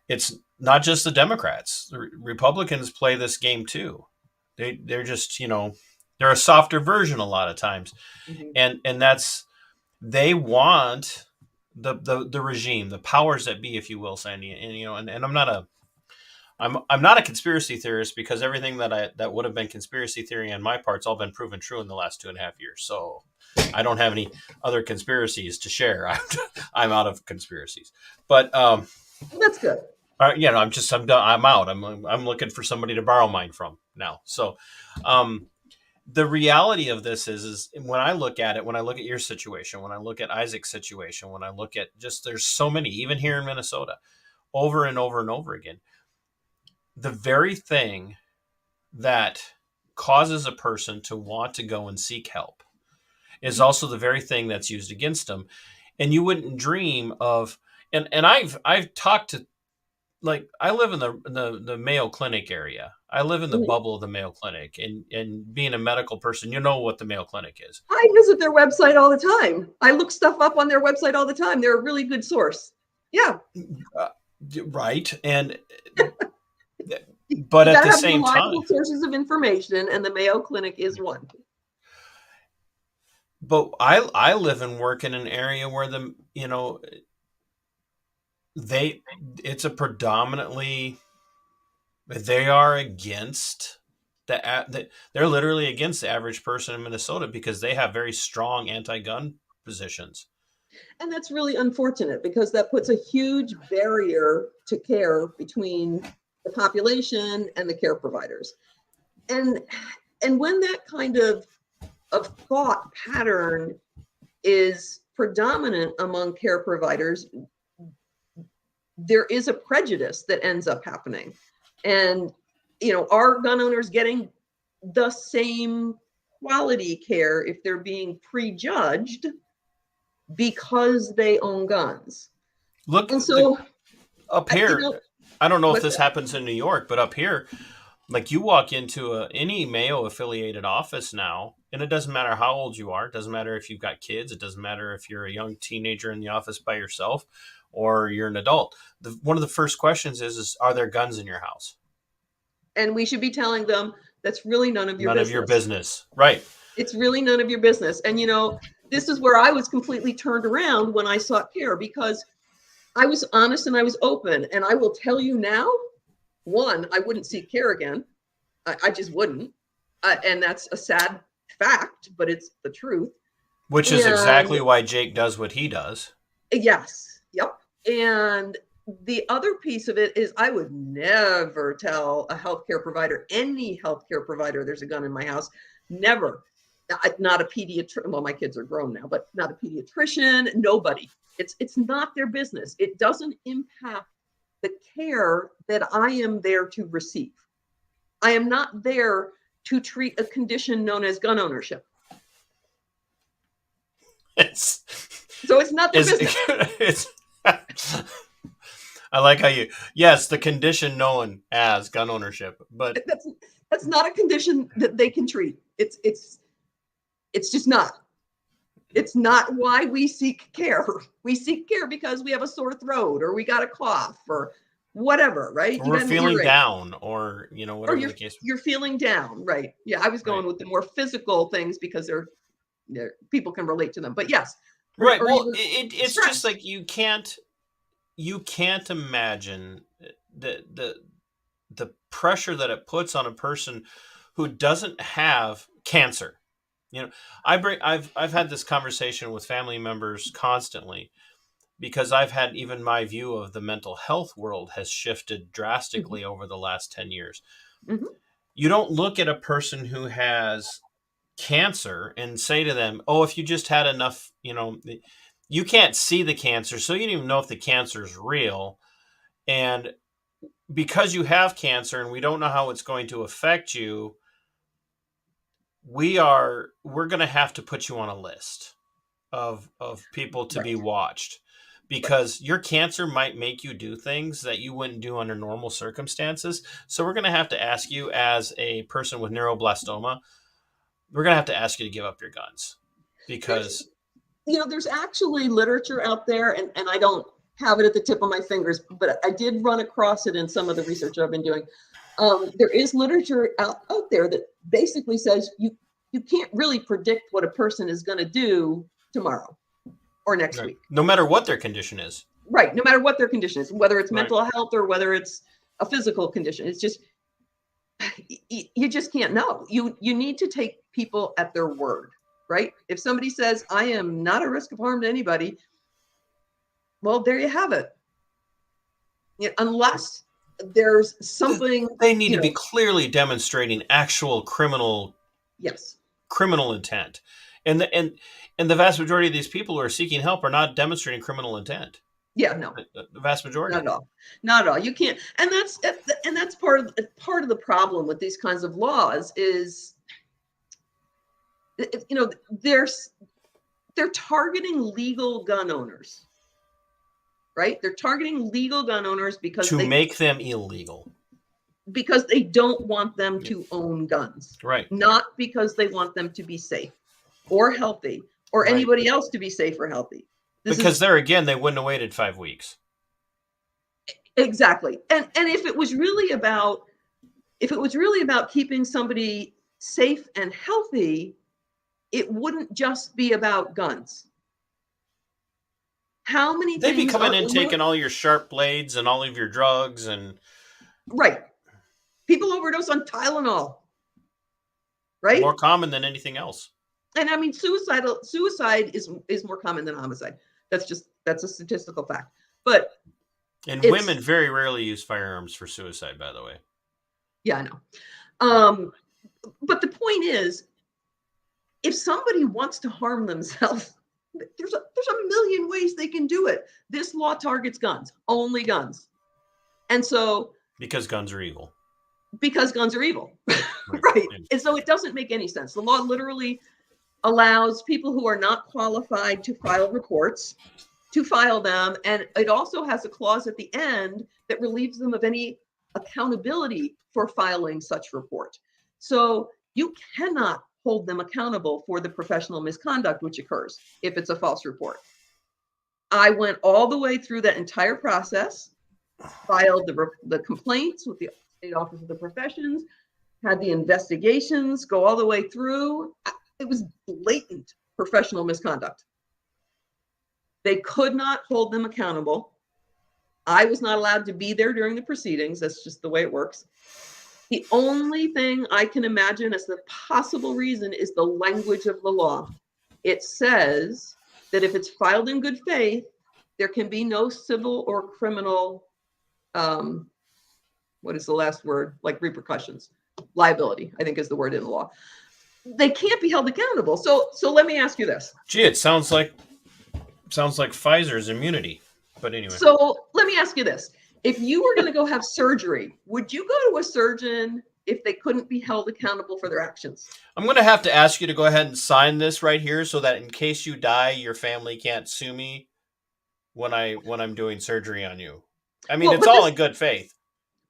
it's not just the Democrats. The Republicans play this game too. They're just, they're a softer version a lot of times. Mm-hmm. And that's, they want the regime, the powers that be, if you will, Sandy. And I'm not a conspiracy theorist, because everything that would have been conspiracy theory on my part's all been proven true in the last 2.5 years. So I don't have any other conspiracies to share. I'm out of conspiracies, but that's good. I'm done. I'm out. I'm looking for somebody to borrow mine from now. So, the reality of this is when I look at it, when I look at your situation, when I look at Isaac's situation, when I look at there's so many, even here in Minnesota, over and over and over again, the very thing that causes a person to want to go and seek help is also the very thing that's used against them. And you wouldn't dream of, and I've talked to, like, I live in the Mayo Clinic area. I live in the bubble of the Mayo Clinic, and being a medical person, you know what the Mayo Clinic is. I visit their website all the time. I look stuff up on their website all the time. They're a really good source. Yeah. Right. And, but at the same time, sources of information, and the Mayo Clinic is one. But I live and work in an area where it's a predominantly, they are against they're literally against the average person in Minnesota because they have very strong anti-gun positions. And that's really unfortunate because that puts a huge barrier to care between the population and the care providers. And when that kind of thought pattern is predominant among care providers, there is a prejudice that ends up happening. And, are gun owners getting the same quality care if they're being prejudged because they own guns? Look, and so up here, I don't know if this that? happens in New York, but up here, like you walk into any Mayo affiliated office now, and it doesn't matter how old you are. It doesn't matter if you've got kids. It doesn't matter if you're a young teenager in the office by yourself or you're an adult. One of the first questions is are there guns in your house? And we should be telling them that's really none of your business. None of your business. Right. It's really none of your business. And, this is where I was completely turned around when I sought care, because I was honest and I was open. And I will tell you now, one, I wouldn't seek care again. I just wouldn't. And that's a sad fact, but it's the truth. Which is exactly why Jake does what he does. Yes. Yep. And the other piece of it is I would never tell a healthcare provider, any healthcare provider, there's a gun in my house. Never. Not a pediatrician. Well, my kids are grown now, but not a pediatrician. Nobody. It's not their business. It doesn't impact the care that I am there to receive. I am not there to treat a condition known as gun ownership. So it's not their business. I like how the condition known as gun ownership, but that's not a condition that they can treat. It's just not. It's not why we seek care. We seek care because we have a sore throat or we got a cough or whatever, right? Or we're feeling down or, whatever the case. You're feeling down, right? Yeah, I was going with the more physical things because they're people can relate to them. But yes. Right. Well, it's stress. Just like you can't imagine the pressure that it puts on a person who doesn't have cancer. I've had this conversation with family members constantly because I've had even my view of the mental health world has shifted drastically over the last 10 years. Mm-hmm. You don't look at a person who has cancer and say to them, oh, if you just had enough, you can't see the cancer, so you don't even know if the cancer is real. And because you have cancer and we don't know how it's going to affect you, we're going to have to put you on a list of people to be watched because your cancer might make you do things that you wouldn't do under normal circumstances. So we're going to have to ask you as a person with neuroblastoma, we're going to have to ask you to give up your guns because there's actually literature out there and I don't have it at the tip of my fingers, but I did run across it in some of the research I've been doing. There is literature out there that basically says you can't really predict what a person is going to do tomorrow or next week. No matter what their condition is. Right. No matter what their condition is, whether it's mental health or whether it's a physical condition. It's just, you just can't know. You need to take people at their word, right? If somebody says, I am not a risk of harm to anybody, well, there you have it. Unless there's something they need to be clearly demonstrating actual criminal intent, and the vast majority of these people who are seeking help are not demonstrating criminal intent. No, the vast majority, not at all. You can't, and that's part of the problem with these kinds of laws is, they're targeting legal gun owners. Right? They're targeting legal gun owners because to make them illegal. Because they don't want them to own guns. Right. Not because they want them to be safe or healthy or anybody else to be safe or healthy. Because they wouldn't have waited 5 weeks. Exactly. And if it was really about keeping somebody safe and healthy, it wouldn't just be about guns. How many They'd be things coming are in taking all your sharp blades and all of your drugs and right? People overdose on Tylenol, right? more common than anything else. And I mean, suicide is more common than homicide. That's a statistical fact. But And it's, women very rarely use firearms for suicide, by the way. yeah, I know. But the point is, if somebody wants to harm themselves, there's a million ways they can do it. This law targets guns, only guns. And so because guns are evil. Because guns are evil. Right. Right. And so it doesn't make any sense. The law literally allows people who are not qualified to file reports to file them. And it also has a clause at the end that relieves them of any accountability for filing such report. So you cannot hold them accountable for the professional misconduct which occurs if it's a false report. I went all the way through that entire process, filed the complaints with the State Office of the Professions, had the investigations go all the way through. It was blatant professional misconduct. They could not hold them accountable. I was not allowed to be there during the proceedings. That's just the way it works. The only thing I can imagine as the possible reason is the language of the law. It says that if it's filed in good faith, there can be no civil or criminal, what is the last word? Like repercussions. Liability, I think is the word in the law. They can't be held accountable. So let me ask you this. Gee, it sounds like Pfizer's immunity. But anyway. So let me ask you this. If you were going to go have surgery, would you go to a surgeon if they couldn't be held accountable for their actions? I'm going to have to ask you to go ahead and sign this right here so that in case you die, your family can't sue me when I'm doing surgery on you. I mean, it's all in good faith.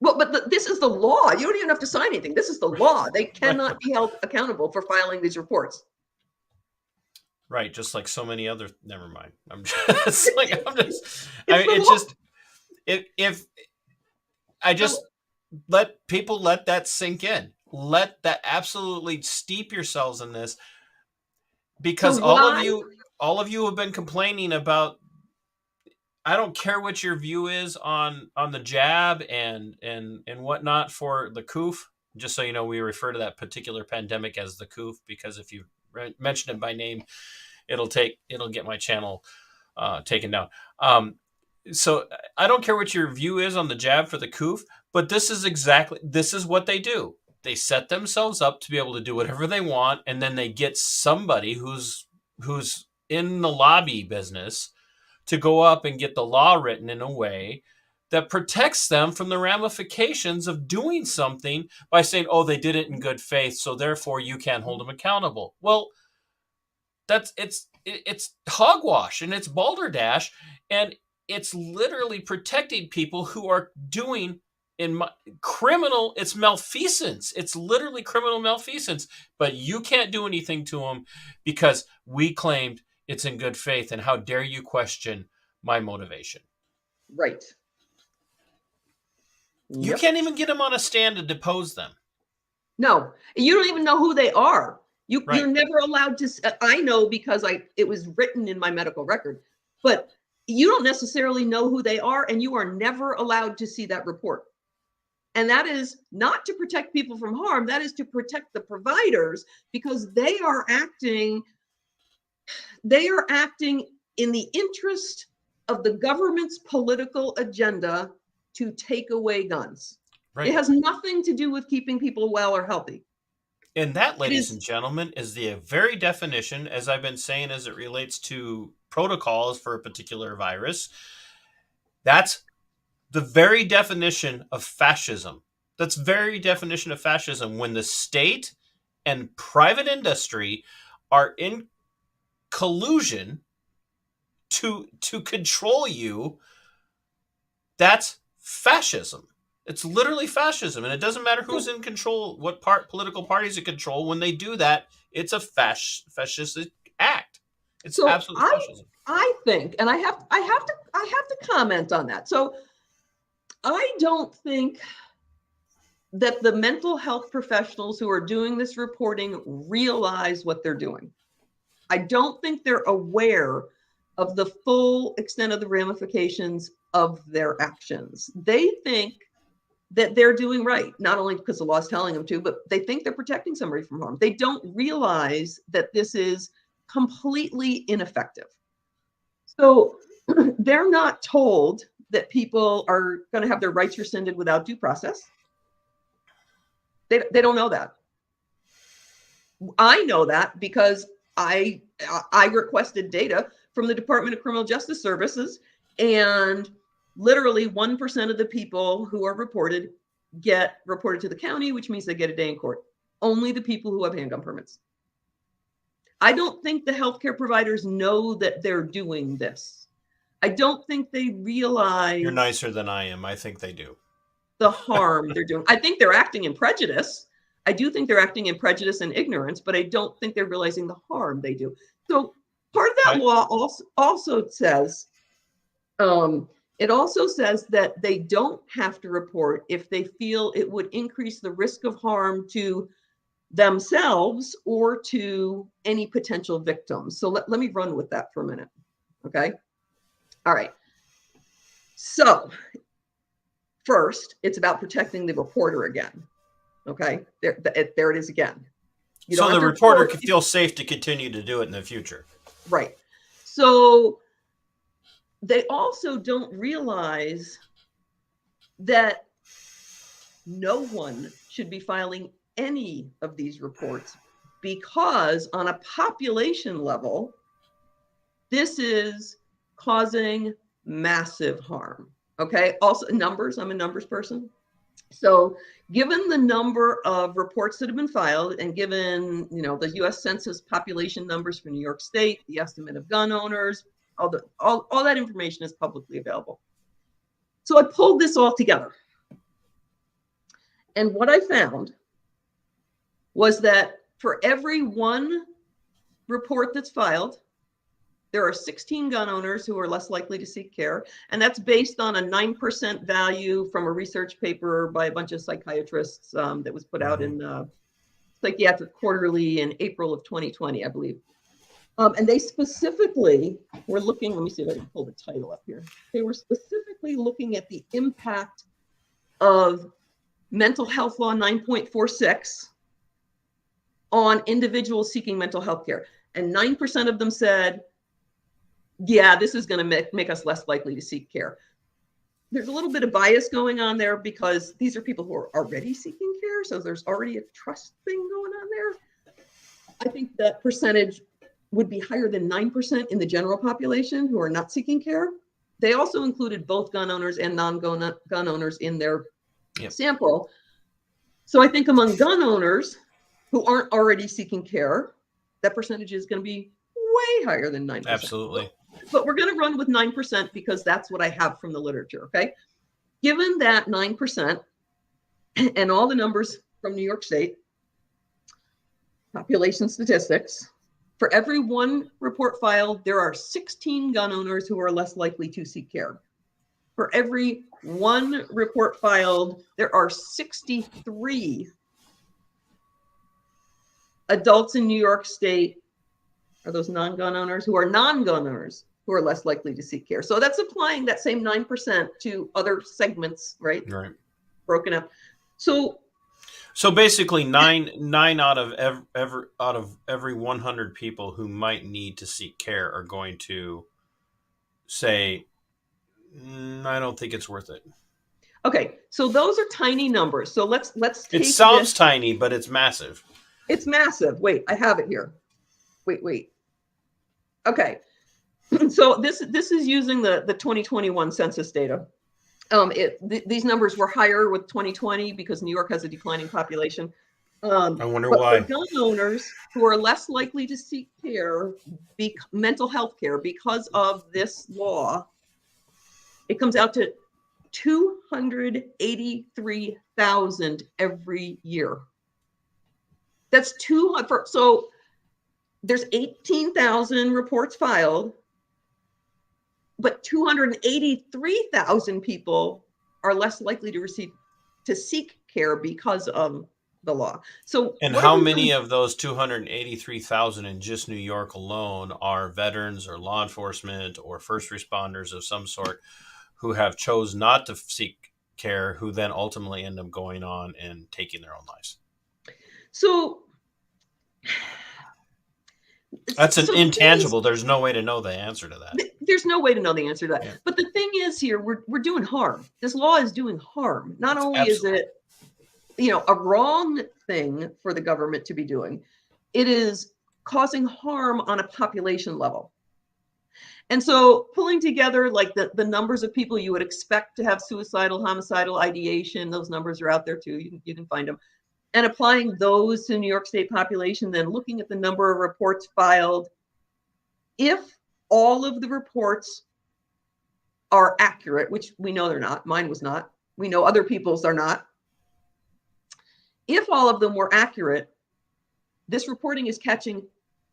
Well, but this is the law. You don't even have to sign anything. This is the law. They cannot be held accountable for filing these reports. Right, just like so many other. Never mind. Let that sink in. Let that absolutely steep yourselves in this, because all of you have been complaining about. I don't care what your view is on the jab and whatnot for the coof. Just so you know, we refer to that particular pandemic as the coof because if you mention it by name, it'll get my channel taken down. So I don't care what your view is on the jab for the coof, but this is what they do. They set themselves up to be able to do whatever they want, and then they get somebody who's in the lobby business to go up and get the law written in a way that protects them from the ramifications of doing something by saying, oh, they did it in good faith, so therefore you can't hold them accountable. Well, it's hogwash and it's balderdash, and it's literally protecting people who are doing criminal. It's malfeasance. It's literally criminal malfeasance, but you can't do anything to them because we claimed it's in good faith, and how dare you question my motivation? Right. You can't even get them on a stand to depose them. No, you don't even know who they are. Right. You're never allowed to. I know because it was written in my medical record, but you don't necessarily know who they are, and you are never allowed to see that report. And that is not to protect people from harm. That is to protect the providers because they are acting in the interest of the government's political agenda to take away guns. Right. It has nothing to do with keeping people well or healthy. And that, ladies and gentlemen, is the very definition, as I've been saying, as it relates to protocols for a particular virus. That's the very definition of fascism. That's very definition of fascism, when the state and private industry are in collusion to control you. That's fascism. It's literally fascism, and it doesn't matter who's in control, what political parties in control. When they do that, it's a fascist act. It's absolute fascism. I think, and I have to comment on that. So I don't think that the mental health professionals who are doing this reporting realize what they're doing. I don't think they're aware of the full extent of the ramifications of their actions. They think that they're doing right, not only because the law is telling them to, but they think they're protecting somebody from harm. They don't realize that this is completely ineffective. So they're not told that people are going to have their rights rescinded without due process. They don't know that. I know that because I requested data from the Department of Criminal Justice Services, and literally 1% of the people who are reported get reported to the county, which means they get a day in court. Only the people who have handgun permits. I don't think the healthcare providers know that they're doing this. I don't think they realize. You're nicer than I am. I think they do. The harm they're doing. I think they're acting in prejudice. I do think they're acting in prejudice and ignorance, but I don't think they're realizing the harm they do. So part of that law also says, it also says that they don't have to report if they feel it would increase the risk of harm to themselves or to any potential victims. So let me run with that for a minute. Okay. All right. So first, it's about protecting the reporter again. Okay, there it is again. So the reporter can feel safe to continue to do it in the future. Right. So they also don't realize that no one should be filing any of these reports because on a population level, this is causing massive harm. Okay. Also numbers, I'm a numbers person. So given the number of reports that have been filed and given, the US Census population numbers for New York State, the estimate of gun owners, all that information is publicly available. So I pulled this all together. And what I found was that for every one report that's filed, there are 16 gun owners who are less likely to seek care. And that's based on a 9% value from a research paper by a bunch of psychiatrists that was put out in Psychiatric Quarterly in April of 2020, I believe. And they specifically were looking, let me see if I can pull the title up here. They were specifically looking at the impact of Mental Health Law 9.46 on individuals seeking mental health care. And 9% of them said, yeah, this is going to make us less likely to seek care. There's a little bit of bias going on there because these are people who are already seeking care. So there's already a trust thing going on there. I think that percentage would be higher than 9% in the general population who are not seeking care. They also included both gun owners and non-gun owners in their sample. So I think among gun owners who aren't already seeking care, that percentage is going to be way higher than 9%. Absolutely. But we're going to run with 9% because that's what I have from the literature, okay? Given that 9% and all the numbers from New York State, population statistics, for every one report filed, there are 16 gun owners who are less likely to seek care. For every one report filed, there are 63 adults in New York State, are those non-gun owners, who are non-gun owners who are less likely to seek care. So that's applying that same 9% to other segments, right? Right. Broken up. So basically, nine out of every 100 people who might need to seek care are going to say, I don't think it's worth it. Okay, so those are tiny numbers. So let's take it sounds tiny, but it's massive. It's massive. Wait, I have it here. Wait. Okay, so this is using the 2021 census data. These numbers were higher with 2020 because New York has a declining population. I wonder why. For gun owners who are less likely to seek care, mental health care, because of this law, it comes out to 283,000 every year. That's 200. So there's 18,000 reports filed, but 283,000 people are less likely to seek care because of the law. So And what are how we many really- of those 283,000 in just New York alone are veterans or law enforcement or first responders of some sort who have chose not to seek care, who then ultimately end up going on and taking their own lives? So That's an so the thing is, intangible. There's no way to know the answer to that. there's no way to know the answer to that. Yeah. But the thing is here, we're doing harm. This law is doing harm. Not only Absolutely. is it, a wrong thing for the government to be doing, it is causing harm on a population level. And so pulling together like the numbers of people you would expect to have suicidal, homicidal ideation, those numbers are out there too. You can find them. And applying those to New York State population, then looking at the number of reports filed. If all of the reports are accurate, which we know they're not, mine was not, we know other people's are not. If all of them were accurate, this reporting is catching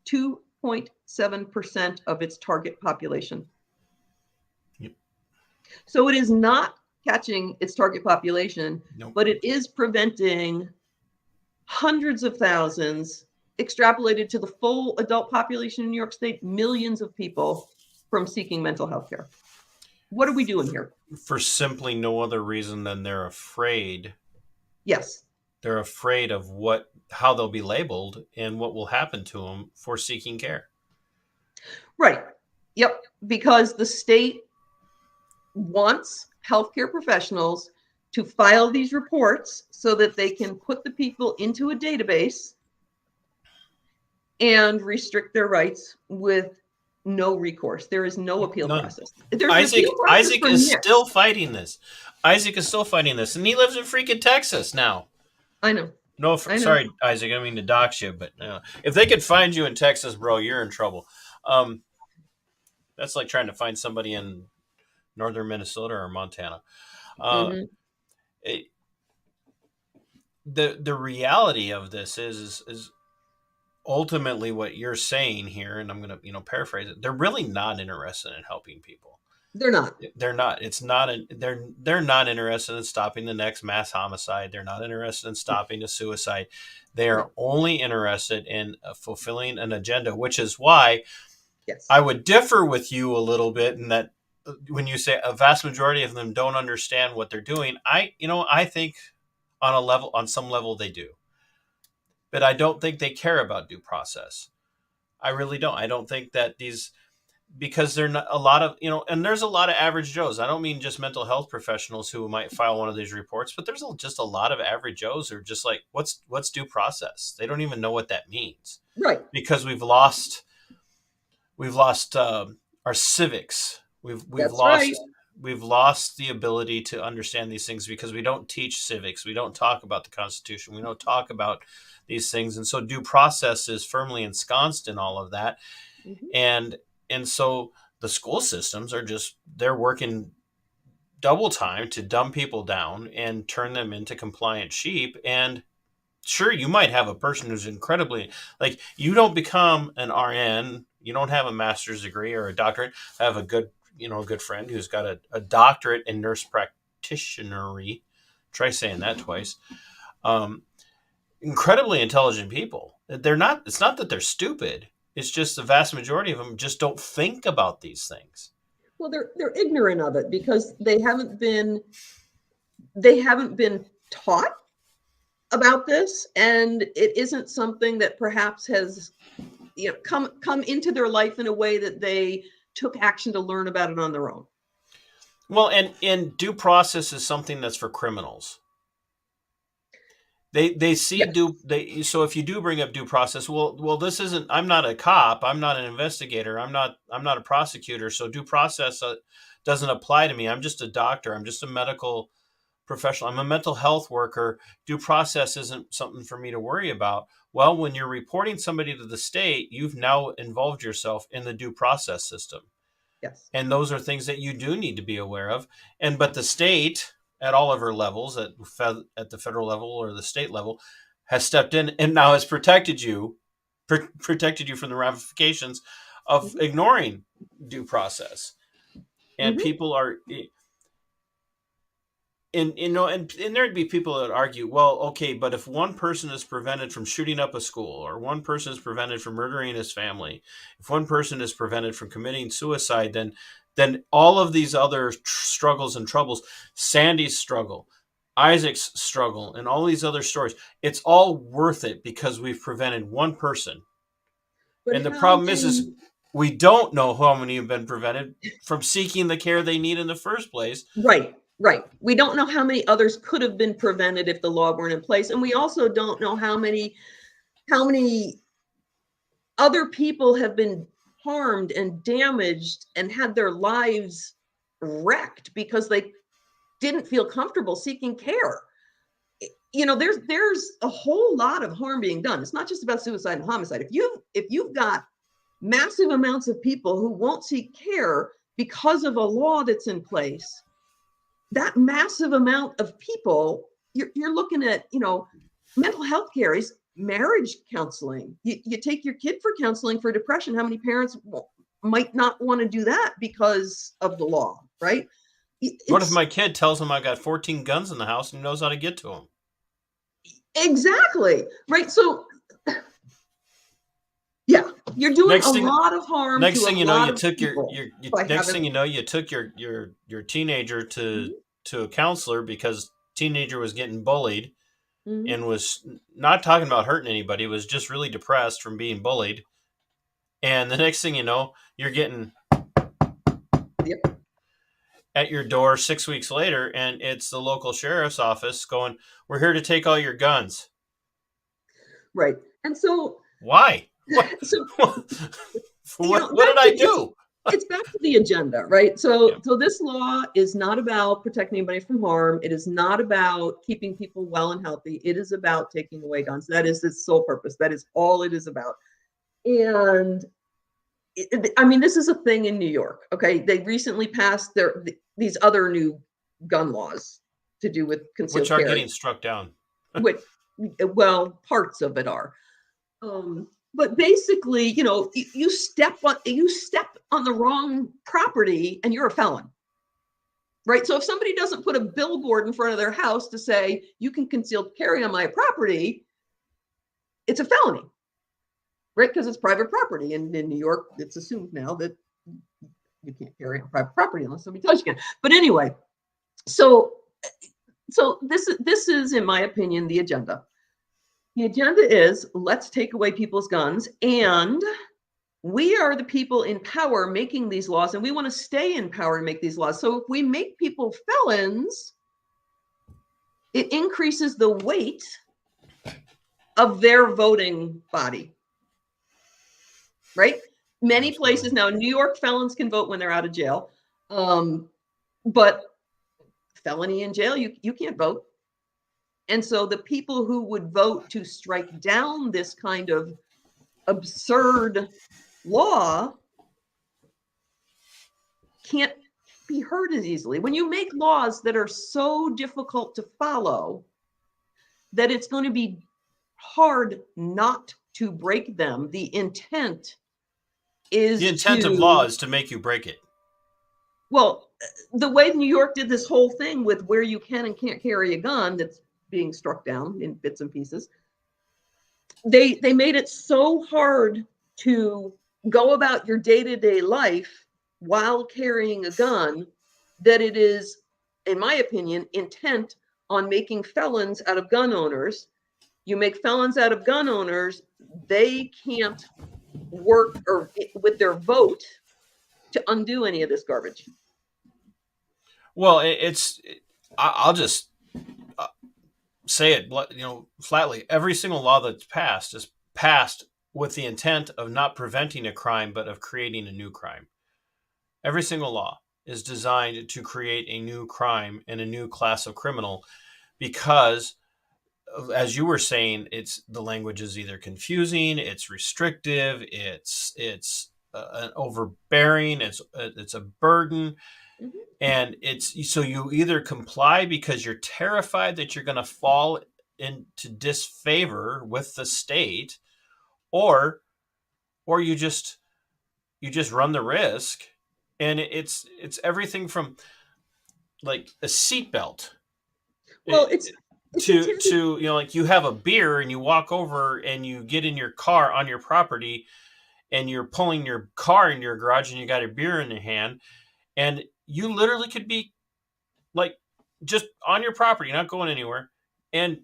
2.7% of its target population. Yep. So it is not catching its target population, Nope. but it is preventing hundreds of thousands, extrapolated to the full adult population in New York State, millions of people from seeking mental health care. What are we doing here? For simply no other reason than they're afraid. Yes. They're afraid of how they'll be labeled and what will happen to them for seeking care. Right. Yep. Because the state wants healthcare professionals to file these reports so that they can put the people into a database and restrict their rights with no recourse. There is no appeal None. process. There's an Isaac appeal process Isaac for is NICS. still fighting this. Isaac is still fighting this, and he lives in freaking Texas now. I know. No, I know. sorry, Isaac. I don't mean to dox you, but if they could find you in Texas, bro, you're in trouble. That's like trying to find somebody in northern Minnesota or Montana. Mhm. The reality of this is ultimately what you're saying here, and I'm going to paraphrase it. They're really not interested in helping people. They're not. They're not. It's not. They're not interested in stopping the next mass homicide. They're not interested in stopping a suicide. They are only interested in fulfilling an agenda, which is why Yes. I would differ with you a little bit in that when you say a vast majority of them don't understand what they're doing, I think on some level they do, but I don't think they care about due process. I really don't. I don't think that because they're not a lot of, and there's a lot of average Joes. I don't mean just mental health professionals who might file one of these reports, but there's just a lot of average Joes who are just like, what's due process? They don't even know what that means. Right. Because we've lost our civics. We've lost the ability to understand these things because we don't teach civics. We don't talk about the Constitution. We don't talk about these things. And so due process is firmly ensconced in all of that. Mm-hmm. And so the school systems they're working double time to dumb people down and turn them into compliant sheep. And sure, you might have a person who's incredibly, like, you don't become an RN, you don't have a master's degree or a doctorate. I have a good friend who's got a doctorate in nurse practitionery. Try saying that twice. Incredibly intelligent people. It's not that they're stupid. It's just the vast majority of them just don't think about these things. Well, they're ignorant of it because they haven't been taught about this, and it isn't something that perhaps has come into their life in a way that they took action to learn about it on their own. Well, and due process is something that's for criminals. They see yes. So if you do bring up due process, well, this isn't. I'm not a cop. I'm not an investigator. I'm not a prosecutor. So due process doesn't apply to me. I'm just a doctor. I'm just a medical professional. I'm a mental health worker. Due process isn't something for me to worry about. Well, when you're reporting somebody to the state, you've now involved yourself in the due process system. Yes. And those are things that you do need to be aware of. But the state, at all of her levels, at the federal level or the state level, has stepped in and now has protected you from the ramifications of mm-hmm. ignoring due process. And mm-hmm. people are... and there'd be people that argue, well, okay, but if one person is prevented from shooting up a school, or one person is prevented from murdering his family, if one person is prevented from committing suicide, then all of these other struggles and troubles, Sandy's struggle, Isaac's struggle, and all these other stories, it's all worth it because we've prevented one person. But And the how problem is many- we don't know how many have been prevented from seeking the care they need in the first place. Right. We don't know how many others could have been prevented if the law weren't in place, and we also don't know how many other people have been harmed and damaged and had their lives wrecked because they didn't feel comfortable seeking care. There's a whole lot of harm being done. It's not just about suicide and homicide. If you've got massive amounts of people who won't seek care because of a law that's in place, that massive amount of people, you're looking at, mental health care is marriage counseling. You take your kid for counseling for depression. How many parents might not want to do that because of the law, right? What if my kid tells him I got 14 guns in the house and knows how to get to them? Exactly. Right. So, yeah, you're doing a lot of harm. Next to thing a you know, lot you of took people next thing you know, you took your teenager to a counselor because teenager was getting bullied and was not talking about hurting anybody, was just really depressed from being bullied. And the next thing you know, you're getting at your door 6 weeks later, and it's the local sheriff's office going, "We're here to take all your guns." Right. And so why? So, what did I do? It's back to the agenda, right? So this law is not about protecting anybody from harm. It is not about keeping people well and healthy. It is about taking away guns. That is its sole purpose. That is all it is about. And this is a thing in New York. Okay, they recently passed these other new gun laws to do with concealed carry, which are getting struck down. Well, parts of it are. But basically, you step on the wrong property and you're a felon, right? So if somebody doesn't put a billboard in front of their house to say you can conceal carry on my property, it's a felony, right? Because it's private property, and in New York, it's assumed now that you can't carry on private property unless somebody tells you can. But anyway, so this is, in my opinion, the agenda. The agenda is, let's take away people's guns, and we are the people in power making these laws, and we want to stay in power and make these laws. So if we make people felons, it increases the weight of their voting body, right? Many places now, New York, felons can vote when they're out of jail, but felony in jail, you can't vote. And so the people who would vote to strike down this kind of absurd law can't be heard as easily. When you make laws that are so difficult to follow that it's going to be hard not to break them, the intent of law is to make you break it. Well, the way New York did this whole thing with where you can and can't carry a gun that's being struck down in bits and pieces, they made it so hard to go about your day-to-day life while carrying a gun that it is, in my opinion, intent on making felons out of gun owners. You make felons out of gun owners, they can't work or with their vote to undo any of this garbage. Well, I'll just say it, flatly. Every single law that's passed is passed with the intent of not preventing a crime, but of creating a new crime. Every single law is designed to create a new crime and a new class of criminal, because, as you were saying, the language is either confusing, it's restrictive, it's an overbearing, it's a burden. Mm-hmm. And so you either comply because you're terrified that you're going to fall into disfavor with the state, or you just run the risk. And it's everything from like a seatbelt. Well, it's to like you have a beer and you walk over and you get in your car on your property and you're pulling your car into your garage and you got a beer in your hand and you literally could be like just on your property, not going anywhere, and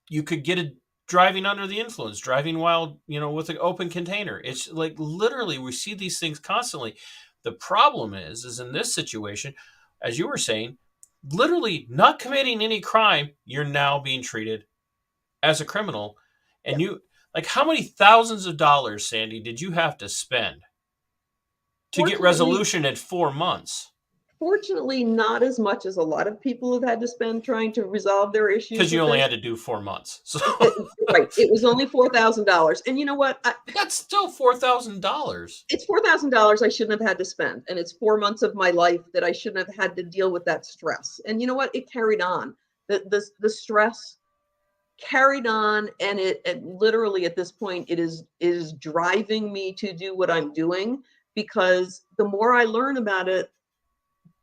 you could get a driving under the influence, driving while with an open container. It's like literally we see these things constantly. The problem is in this situation, as you were saying, literally not committing any crime, you're now being treated as a criminal. And you like how many thousands of dollars, Sandy, did you have to spend to get resolution at 4 months? Fortunately, not as much as a lot of people have had to spend trying to resolve their issues. Because you only had to do 4 months. So. Right. It was only $4,000. And you know what? That's still $4,000. It's $4,000 I shouldn't have had to spend. And it's 4 months of my life that I shouldn't have had to deal with that stress. And you know what? It carried on. The stress carried on. And it literally at this point, it is driving me to do what I'm doing. Because the more I learn about it,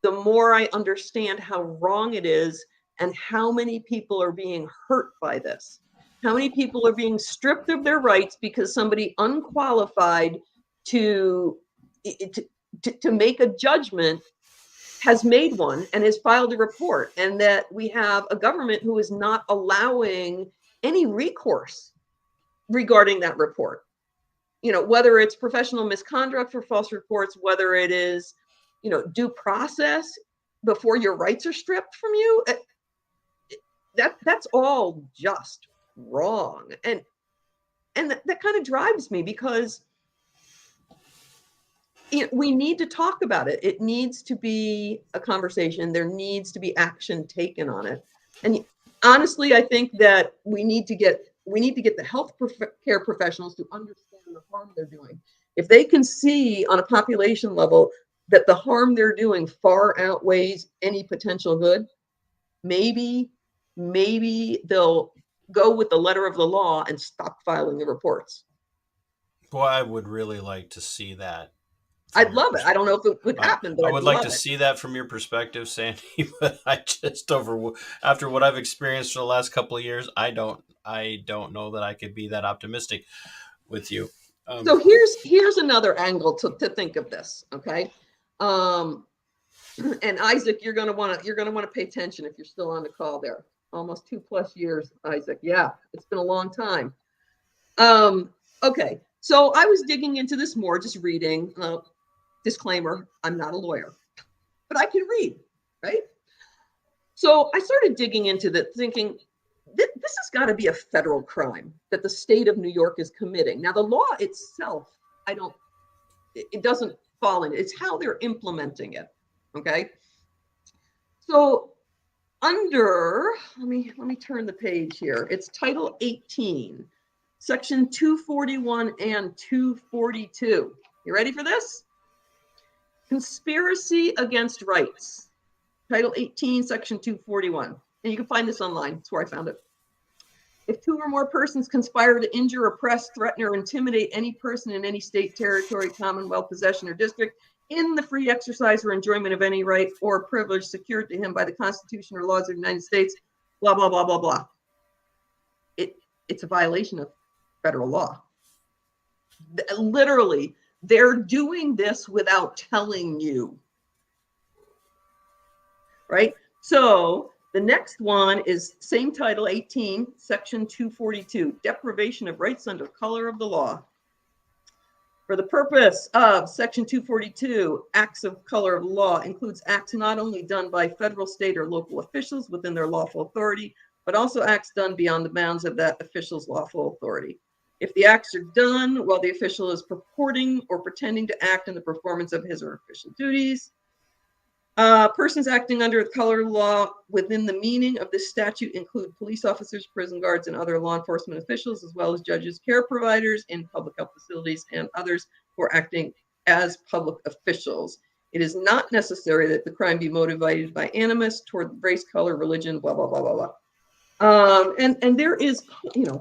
the more I understand how wrong it is and how many people are being hurt by this. How many people are being stripped of their rights because somebody unqualified to make a judgment has made one and has filed a report, and that we have a government who is not allowing any recourse regarding that report. Whether it's professional misconduct for false reports, whether it is due process before your rights are stripped from you, that's all just wrong. And that kind of drives me because we need to talk about it. It needs to be a conversation. There needs to be action taken on it. And honestly, I think that we need to get the health care professionals to understand the harm they're doing. If they can see on a population level that the harm they're doing far outweighs any potential good, maybe they'll go with the letter of the law and stop filing the reports. Boy, I would really like to see that. I'd love it. I don't know if it would happen, but I would like to see that from your perspective, Sandy. But I just after what I've experienced for the last couple of years, I don't know that I could be that optimistic with you. So here's another angle to think of this. Okay. And Isaac, you're gonna want to pay attention if you're still on the call there. Almost 2+ years, Isaac. Yeah, it's been a long time. Okay, so I was digging into this more, just reading. Disclaimer: I'm not a lawyer, but I can read, right? So I started digging into that, thinking this has got to be a federal crime that the state of New York is committing. Now, the law itself, it doesn't fall in. It's how they're implementing it. Okay. So under, let me turn the page here. It's Title 18, Section 241 and 242. You ready for this? Conspiracy against rights. Title 18, Section 241. And you can find this online. That's where I found it. If 2 or more persons conspire to injure, oppress, threaten, or intimidate any person in any state, territory, commonwealth, possession, or district in the free exercise or enjoyment of any right or privilege secured to him by the Constitution or laws of the United States, blah, blah, blah, blah, blah. It's a violation of federal law. Literally, they're doing this without telling you. Right? So the next one is same title, 18, Section 242, deprivation of rights under color of the law. For the purpose of Section 242, acts of color of law includes acts not only done by federal, state, or local officials within their lawful authority, but also acts done beyond the bounds of that official's lawful authority. If the acts are done while the official is purporting or pretending to act in the performance of his or her official duties, persons acting under the color of law within the meaning of this statute include police officers, prison guards, and other law enforcement officials, as well as judges, care providers in public health facilities, and others who are acting as public officials. It is not necessary that the crime be motivated by animus toward race, color, religion, blah, blah, blah, blah, blah. And there is,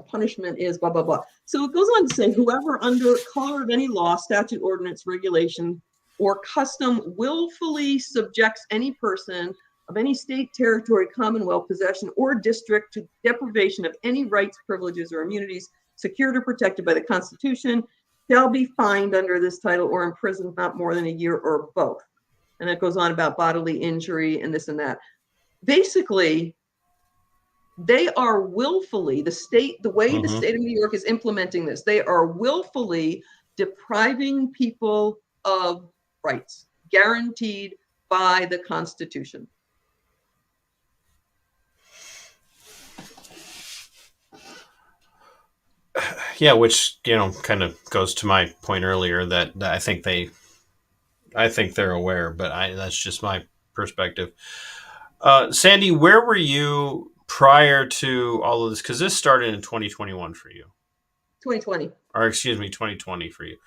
punishment is blah, blah, blah. So it goes on to say, whoever under color of any law, statute, ordinance, regulation, or custom willfully subjects any person of any state, territory, commonwealth, possession, or district to deprivation of any rights, privileges, or immunities secured or protected by the Constitution shall be fined under this title or imprisoned not more than a year or both. And it goes on about bodily injury and this and that. Basically, they are willfully, the way the state of New York is implementing this, they are willfully depriving people of rights guaranteed by the Constitution. Yeah, which, kind of goes to my point earlier that I think they're aware, but that's just my perspective. Sandy, where were you prior to all of this? Because this started in 2021 for you. 2020. Or excuse me, 2020 for you.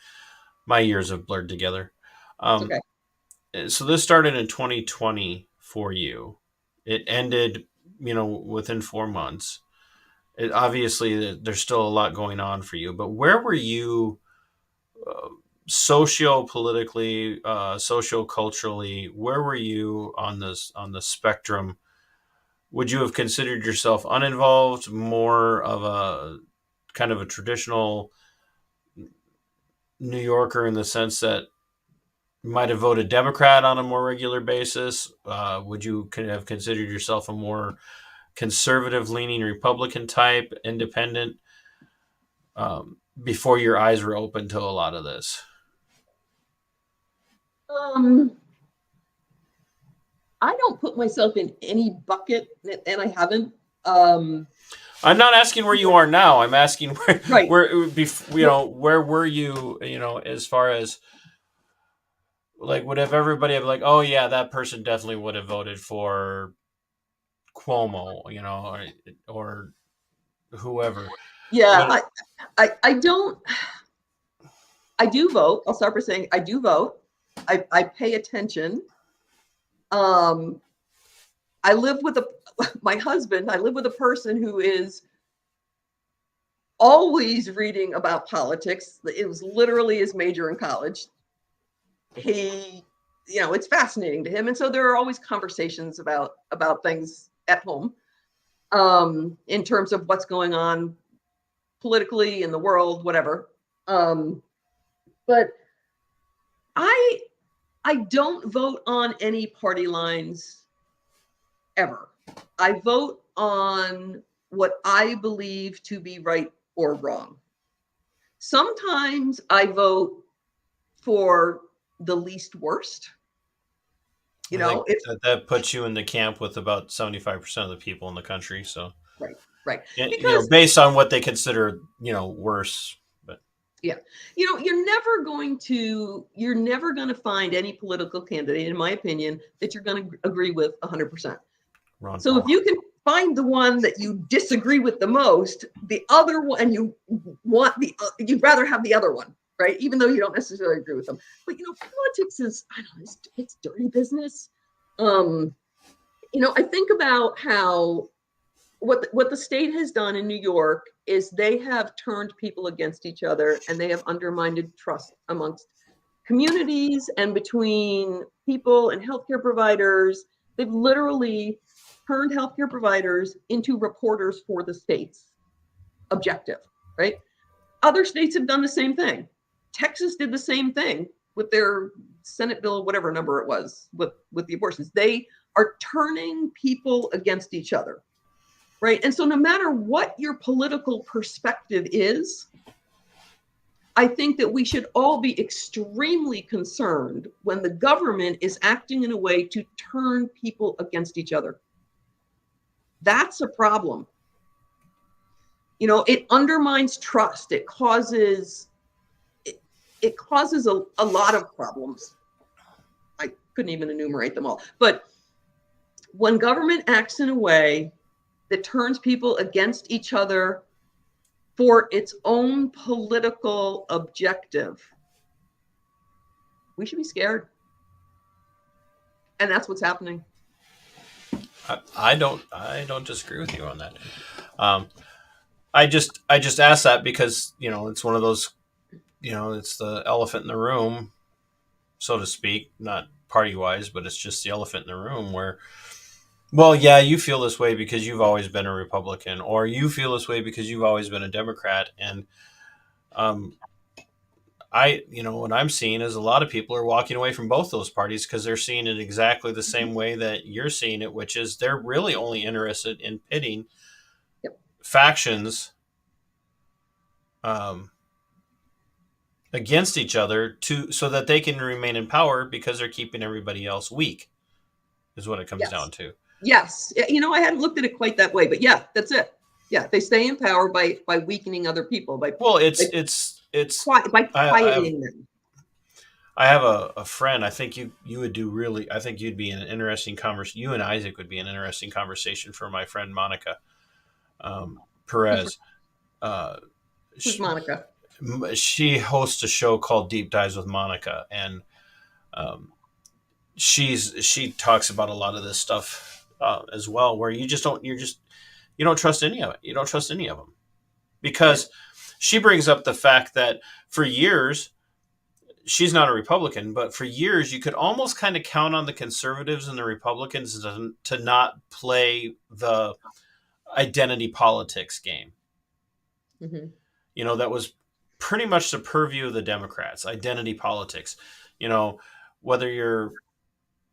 My years have blurred together. Okay. So this started in 2020 for you. It ended, within 4 months. Obviously, there's still a lot going on for you. But where were you socio-politically, socio-culturally? Where were you on the spectrum? Would you have considered yourself uninvolved, more of a kind of a traditional New Yorker in the sense that you might have voted Democrat on a more regular basis? Would you have considered yourself a more conservative-leaning Republican type, independent, before your eyes were open to a lot of this? I don't put myself in any bucket, and I haven't. I'm not asking where you are now. I'm asking where, Right. where were you, as far as, like, would have everybody have like, oh yeah, that person definitely would have voted for Cuomo, or whoever. Yeah, I don't. I do vote. I'll start by saying I do vote. I pay attention. I live with my husband. I live with a person who is always reading about politics. It was literally his major in college. It's fascinating to him, and so there are always conversations about things at home, in terms of what's going on politically in the world, whatever. But I don't vote on any party lines ever. I vote on what I believe to be right or wrong. Sometimes I vote for the least worst. That puts you in the camp with about 75% of the people in the country. So right. Because, based on what they consider, worse. But yeah, you're never going to find any political candidate, in my opinion, that you're going to agree with 100%. So if you can find the one that you disagree with the most, the other one, and you'd rather have the other one, right? Even though you don't necessarily agree with them. But politics is, I don't know, it's dirty business. I think about how what the state has done in New York is they have turned people against each other, and they have undermined trust amongst communities and between people and healthcare providers. They've literally turned healthcare providers into reporters for the state's objective, right? Other states have done the same thing. Texas did the same thing with their Senate bill, whatever number it was, with the abortions. They are turning people against each other, right? And so no matter what your political perspective is, I think that we should all be extremely concerned when the government is acting in a way to turn people against each other. That's a problem. It undermines trust. It causes a lot of problems. I couldn't even enumerate them all. But when government acts in a way that turns people against each other for its own political objective, we should be scared. And that's what's happening. I don't disagree with you on that. I just asked that because it's one of those, it's the elephant in the room, so to speak, not party wise, but it's just the elephant in the room where Well, yeah, you feel this way because you've always been a Republican, or you feel this way because you've always been a Democrat. And um, what I'm seeing is a lot of people are walking away from both those parties because they're seeing it exactly the same way that you're seeing it, which is they're really only interested in pitting Yep. factions um, against each other so that they can remain in power because they're keeping everybody else weak, is what it comes Yes. down to. Yes. I hadn't looked at it quite that way, but yeah, that's it. Yeah, they stay in power by weakening other people, by quieting them. I have a friend. I think you would do really. I think you'd be an interesting conversation. You and Isaac would be an interesting conversation for my friend Monica Perez. Who's Monica? She hosts a show called Deep Dives with Monica, and she talks about a lot of this stuff as well, where you don't trust any of it. You don't trust any of them because she brings up the fact that for years, she's not a Republican, but for years you could almost kind of count on the conservatives and the Republicans to not play the identity politics game. Mm-hmm. That was pretty much the purview of the Democrats, identity politics. Whether you're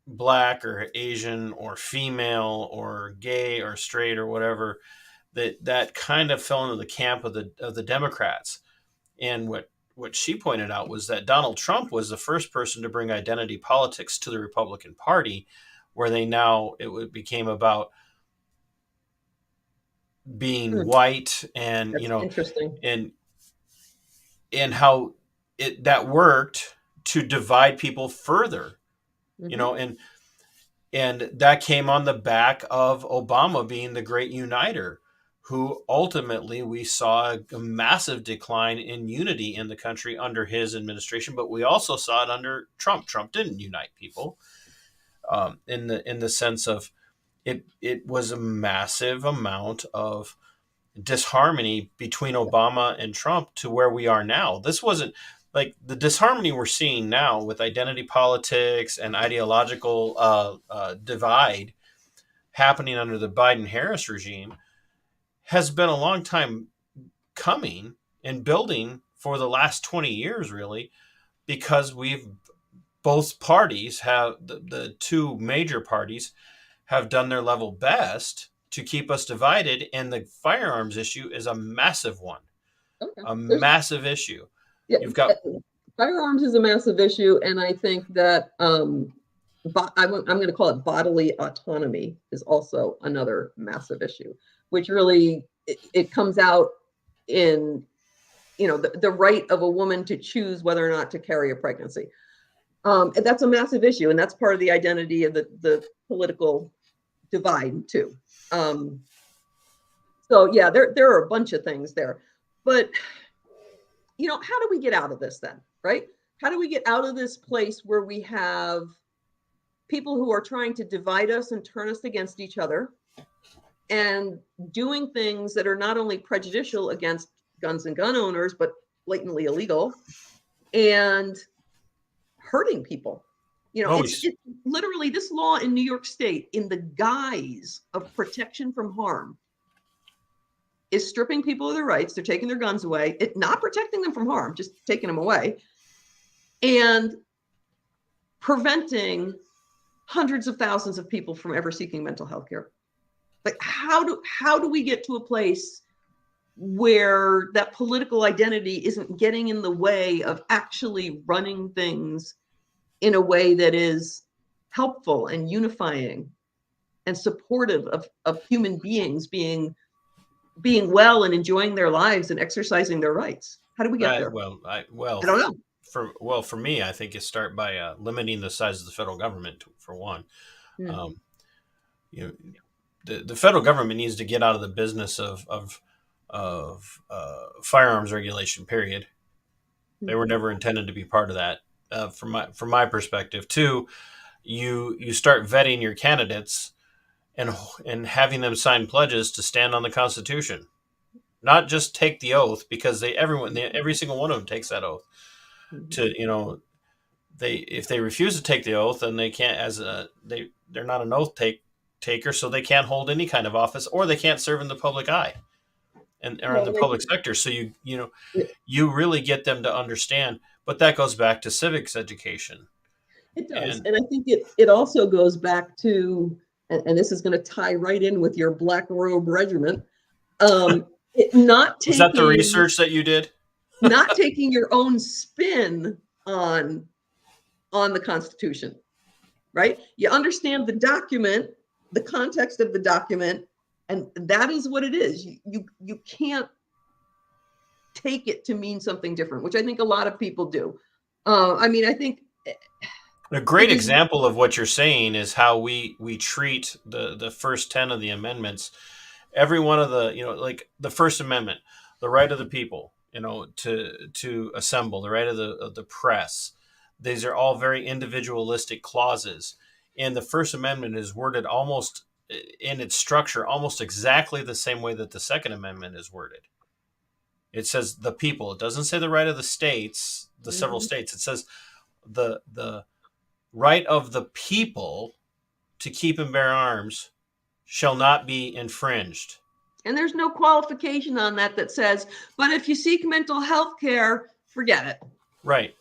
Black or Asian or female or gay or straight or whatever, that kind of fell into the camp of the Democrats. And what she pointed out was that Donald Trump was the first person to bring identity politics to the Republican Party, where it became about being white, and That's interesting. and how that worked to divide people further. Mm-hmm. And that came on the back of Obama being the great uniter, who ultimately we saw a massive decline in unity in the country under his administration, but we also saw it under Trump. Trump didn't unite people in the sense of it was a massive amount of disharmony between Obama and Trump to where we are now. This wasn't like the disharmony we're seeing now with identity politics and ideological divide happening under the Biden-Harris regime has been a long time coming and building for the last 20 years, really, because both parties have, the two major parties have done their level best to keep us divided. And the firearms issue is a massive one, massive issue. Yeah, You've got firearms is a massive issue. And I think that I'm going to call it bodily autonomy is also another massive issue, which really it comes out in the right of a woman to choose whether or not to carry a pregnancy. And that's a massive issue, and that's part of the identity of the political divide too. So yeah, there are a bunch of things there, but how do we get out of this then, right? How do we get out of this place where we have people who are trying to divide us and turn us against each other and doing things that are not only prejudicial against guns and gun owners, but blatantly illegal and hurting people? It's literally this law in New York State, in the guise of protection from harm, is stripping people of their rights. They're taking their guns away. It's not protecting them from harm, just taking them away, and preventing hundreds of thousands of people from ever seeking mental health care. Like, how do we get to a place where that political identity isn't getting in the way of actually running things in a way that is helpful and unifying and supportive of human beings being well and enjoying their lives and exercising their rights? How do we get there? I don't know. For me, I think you start by limiting the size of the federal government, for one. The federal government needs to get out of the business of firearms regulation. Period. They were never intended to be part of that. From my perspective, two, you start vetting your candidates and having them sign pledges to stand on the Constitution, not just take the oath, because every single one of them takes that oath. If they refuse to take the oath, then they can't they're not an oath taker, so they can't hold any kind of office, or they can't serve in the public eye or in the public sector. So you really get them to understand. But that goes back to civics education. It does. And I think it also goes back to, and this is going to tie right in with your Black Robe Regiment, not taking... Is that the research that you did? Not taking your own spin on the Constitution, right? You understand the document, the context of the document, and that is what it is. You can't take it to mean something different, which I think a lot of people do. I think a great example of what you're saying is how we treat the first 10 of the amendments. Every one of the, like the First Amendment, the right of the people, to assemble, the right of the press. These are all very individualistic clauses. And the First Amendment is worded almost in its structure, almost exactly the same way that the Second Amendment is worded. It says the people. It doesn't say the right of the states, the several states. It says the right of the people to keep and bear arms shall not be infringed. And there's no qualification on that says, but if you seek mental health care, forget it. Right.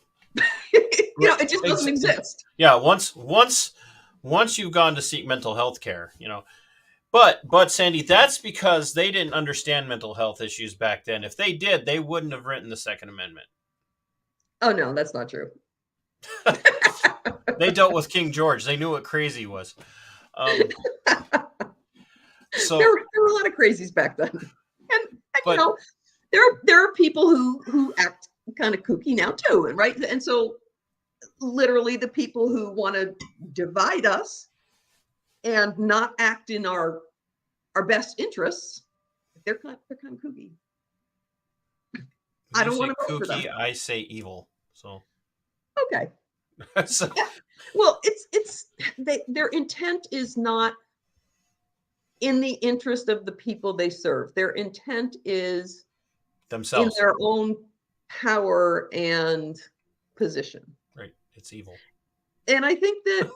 It just doesn't exist. Yeah. Once you've gone to seek mental health care, but Sandy, that's because they didn't understand mental health issues back then. If they did, they wouldn't have written the Second Amendment. Oh, no, that's not true. They dealt with King George. They knew what crazy was. So there were a lot of crazies back then. And there are people who act kind of kooky now too, right? And so literally the people who want to divide us and not act in our best interests, they're kind of kooky. I don't want to vote for them. I say evil. So okay. So, yeah. Well, their intent is not in the interest of the people they serve. Their intent is themselves, in their own power and position. Right. It's evil. And I think that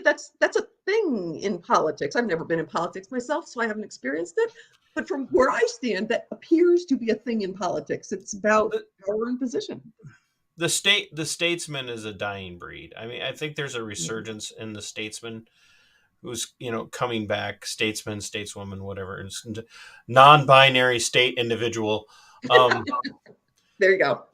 that's a thing in politics. I've never been in politics myself, so I haven't experienced it. But from where I stand, that appears to be a thing in politics. It's about power and position. The statesman is a dying breed. I mean, I think there's a resurgence in the statesman who's, coming back, statesman, stateswoman, whatever, non-binary state individual. There you go.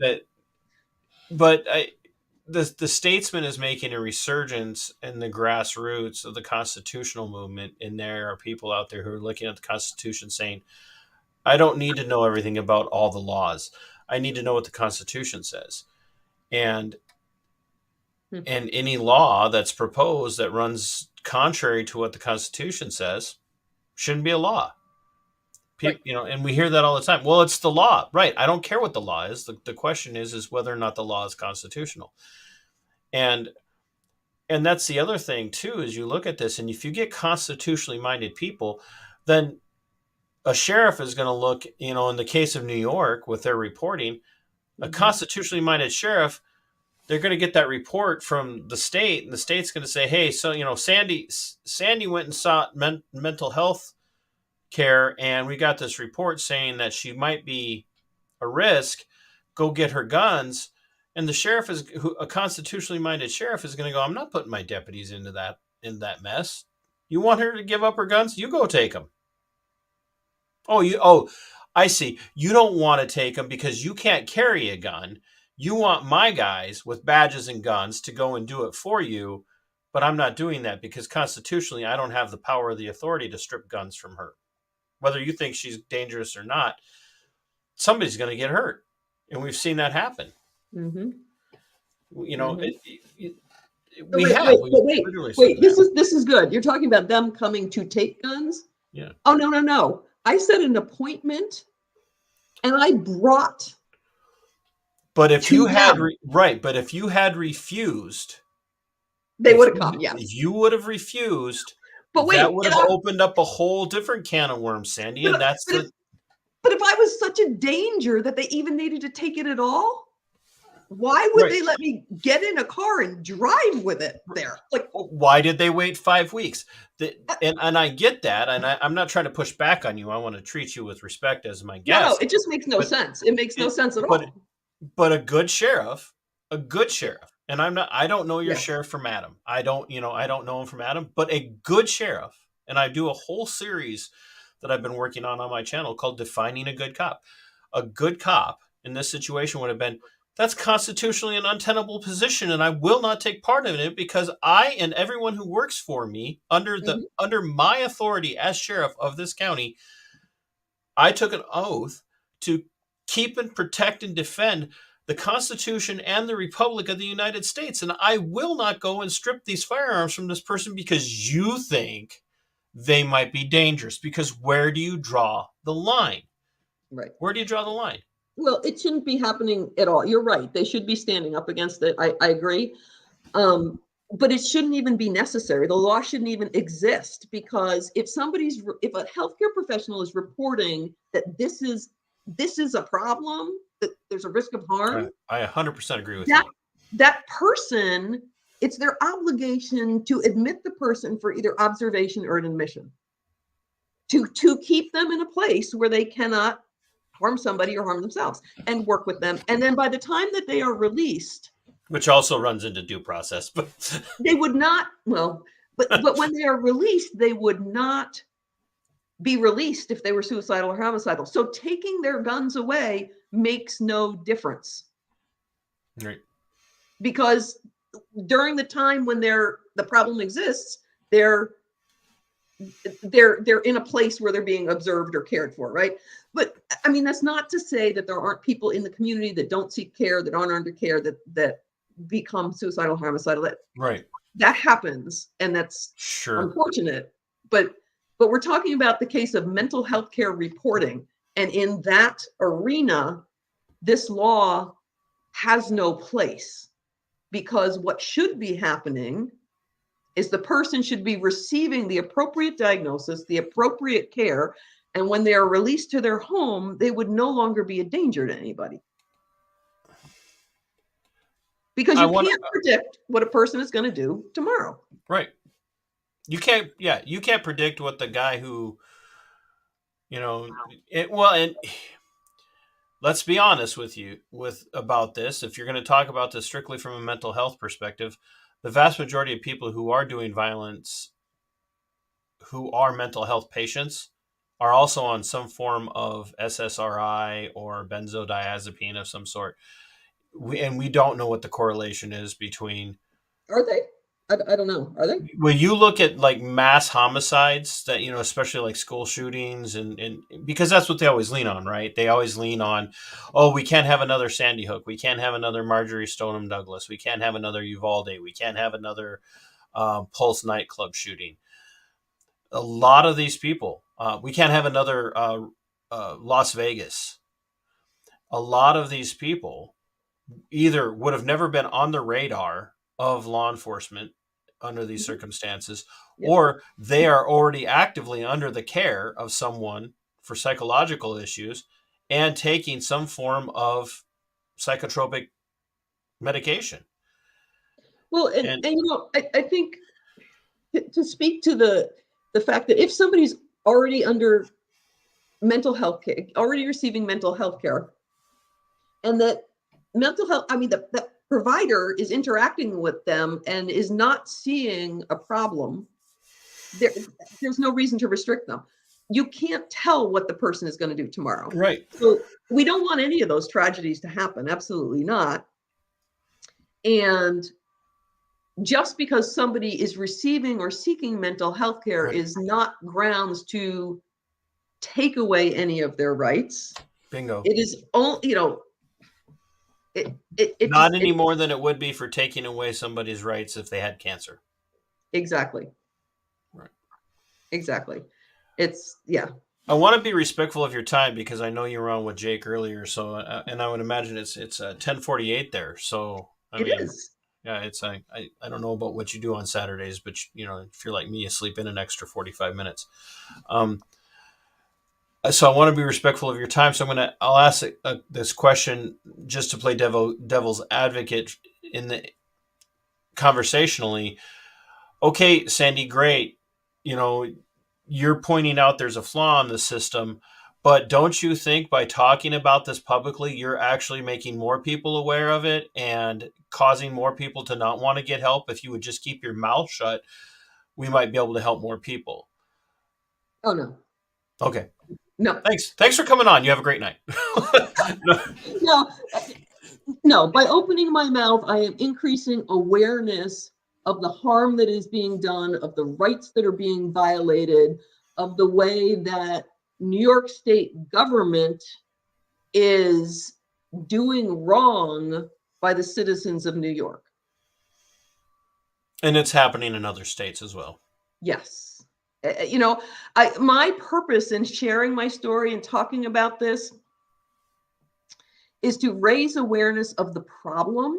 The statesman is making a resurgence in the grassroots of the constitutional movement. And there are people out there who are looking at the Constitution saying, I don't need to know everything about all the laws. I need to know what the Constitution says. And any law that's proposed that runs contrary to what the Constitution says shouldn't be a law. Right. And we hear that all the time. Well, it's the law, right? I don't care what the law is. The question is whether or not the law is constitutional. And that's the other thing too, is you look at this, and if you get constitutionally minded people, then a sheriff is going to look, in the case of New York with their reporting, a constitutionally minded sheriff, they're going to get that report from the state, and the state's going to say, hey, so, Sandy went and sought mental health care, and we got this report saying that she might be a risk. Go get her guns. And the sheriff a constitutionally minded sheriff is going to go, I'm not putting my deputies in that mess. You want her to give up her guns? You go take them. I see. You don't want to take them because you can't carry a gun. You want my guys with badges and guns to go and do it for you, but I'm not doing that because constitutionally I don't have the power or the authority to strip guns from her. Whether you think she's dangerous or not, somebody's going to get hurt. And we've seen that happen. Mm-hmm. Wait. This is good. You're talking about them coming to take guns? Yeah. Oh, no. I set an appointment and I brought. But if you had refused, they would have come. Yes. If you would have refused, but wait, that would have opened up a whole different can of worms, Sandy. And but if I was such a danger that they even needed to take it at all, Why would Right. they let me get in a car and drive with it there? Like, Why did they wait 5 weeks? And I get that, and I'm not trying to push back on you. I want to treat you with respect as my no, guest. it just makes no But sense. It makes no sense at but all. but a good sheriff, and I don't know your Yes. sheriff from Adam. I don't know him from Adam, but a good sheriff, and I do a whole series that I've been working on my channel called Defining a Good Cop. A good cop in this situation would have been, that's constitutionally an untenable position, and I will not take part in it because I and everyone who works for me under Mhm. my authority as sheriff of this county, I took an oath to keep and protect and defend the Constitution and the Republic of the United States. And I will not go and strip these firearms from this person because you think they might be dangerous. Because where do you draw the line? Right. Where do you draw the line? Well, it shouldn't be happening at all. You're right. They should be standing up against it. I agree. But it shouldn't even be necessary. The law shouldn't even exist, because if a healthcare professional is reporting that this is a problem, that there's a risk of harm, I 100% agree with that you. that person, it's their obligation to admit the person for either observation or an admission, to keep them in a place where they cannot harm somebody or harm themselves, and work with them. And then by the time that they are released, Which also runs into due process. But they would not, but when they are released, they would not be released if they were suicidal or homicidal. So taking their guns away makes no difference, right. because during the time when the problem exists, they're in a place where they're being observed or cared for, right? But I mean, that's not to say that there aren't people in the community that don't seek care, that aren't under care, that become suicidal, homicidal. Right. That happens, and that's Sure. unfortunate. But we're talking about the case of mental health care reporting, and in that arena, this law has no place, because what should be happening is the person should be receiving the appropriate diagnosis, the appropriate care, and when they are released to their home, they would no longer be a danger to anybody. Because you can't predict what a person is going to do tomorrow. Right. You can't predict what the guy who, and let's be honest about this. If you're going to talk about this strictly from a mental health perspective, the vast majority of people who are doing violence, who are mental health patients, are also on some form of SSRI or benzodiazepine of some sort. We don't know what the correlation is between. Are they? I don't know. Are they? When you look at like mass homicides, that especially like school shootings, and because that's what they always lean on, right? They always lean on, oh, we can't have another Sandy Hook, we can't have another Marjorie Stoneman Douglas, we can't have another Uvalde, we can't have another Pulse nightclub shooting. A lot of these people, we can't have another Las Vegas. A lot of these people either would have never been on the radar of law enforcement under these circumstances, or they are already actively under the care of someone for psychological issues and taking some form of psychotropic medication. Well, and I think to speak to the fact that if somebody's already under mental health care, already receiving mental health care, and that mental health, I mean, the provider is interacting with them and is not seeing a problem, there's no reason to restrict them. You can't tell what the person is going to do tomorrow. Right. So we don't want any of those tragedies to happen. Absolutely not. And just because somebody is receiving or seeking mental health care is not grounds to take away any of their rights. Bingo. It is only, not any more than it would be for taking away somebody's rights if they had cancer. Exactly. Right. Exactly. It's, yeah. I want to be respectful of your time because I know you were on with Jake earlier. So, and I would imagine it's 10:48 there. So It is. Yeah, it's I don't know about what you do on Saturdays, but if you're like me, you sleep in an extra 45 minutes. So I want to be respectful of your time. So I'll ask this question just to play devil's advocate in the conversationally. Okay, Sandy, great. You know, you're pointing out there's a flaw in the system, but don't you think by talking about this publicly, you're actually making more people aware of it and causing more people to not want to get help? If you would just keep your mouth shut, we might be able to help more people. Oh, no. Okay. No. Thanks for coming on. You have a great night. No. No. By opening my mouth, I am increasing awareness of the harm that is being done, of the rights that are being violated, of the way that New York State government is doing wrong by the citizens of New York. And it's happening in other states as well. Yes. You know, my purpose in sharing my story and talking about this is to raise awareness of the problem.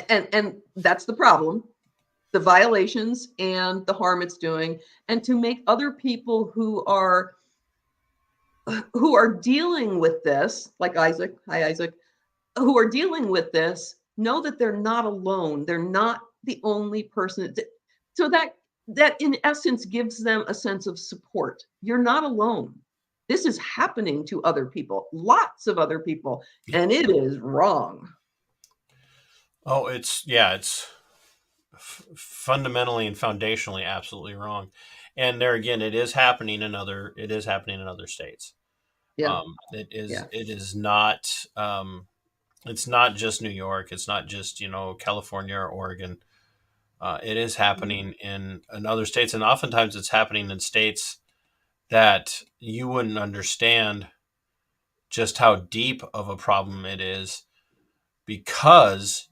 And that's the problem, the violations and the harm it's doing, and to make other people who are dealing with this, like Isaac, hi Isaac, who are dealing with this, know that they're not alone. They're not the only person. So that in essence gives them a sense of support. You're not alone. This is happening to other people, lots of other people, and it is wrong. Oh, it's fundamentally and foundationally absolutely wrong. And there again, it is happening in other states. Yeah. It is Yeah. it is not it's not just New York, it's not just, California or Oregon. It is happening in other states, and oftentimes it's happening in states that you wouldn't understand just how deep of a problem it is, because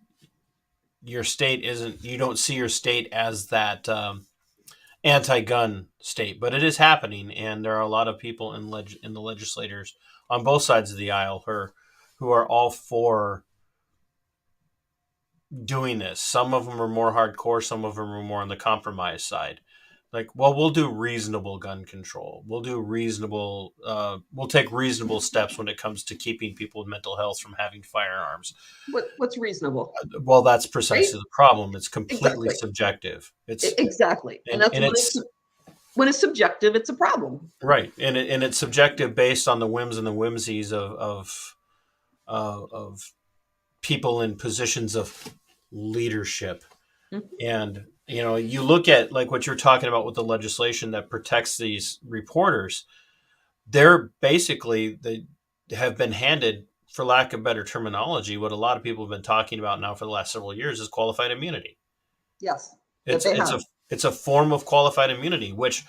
your state isn't, you don't see your state as that anti-gun state, but it is happening, and there are a lot of people in the legislators on both sides of the aisle who are all for doing this. Some of them are more hardcore, some of them are more on the compromise side. Like, well, we'll do reasonable gun control. We'll take reasonable steps when it comes to keeping people with mental health from having firearms. What's reasonable? Well, that's precisely Right? the problem. It's completely Exactly. subjective. Exactly. And that's when it's subjective, it's a problem. Right. And it's subjective based on the whims and the whimsies of people in positions of leadership. Mhm. And you look at like what you're talking about with the legislation that protects these reporters. They're basically, they have been handed, for lack of better terminology, what a lot of people have been talking about now for the last several years is qualified immunity. Yes. It's a form of qualified immunity which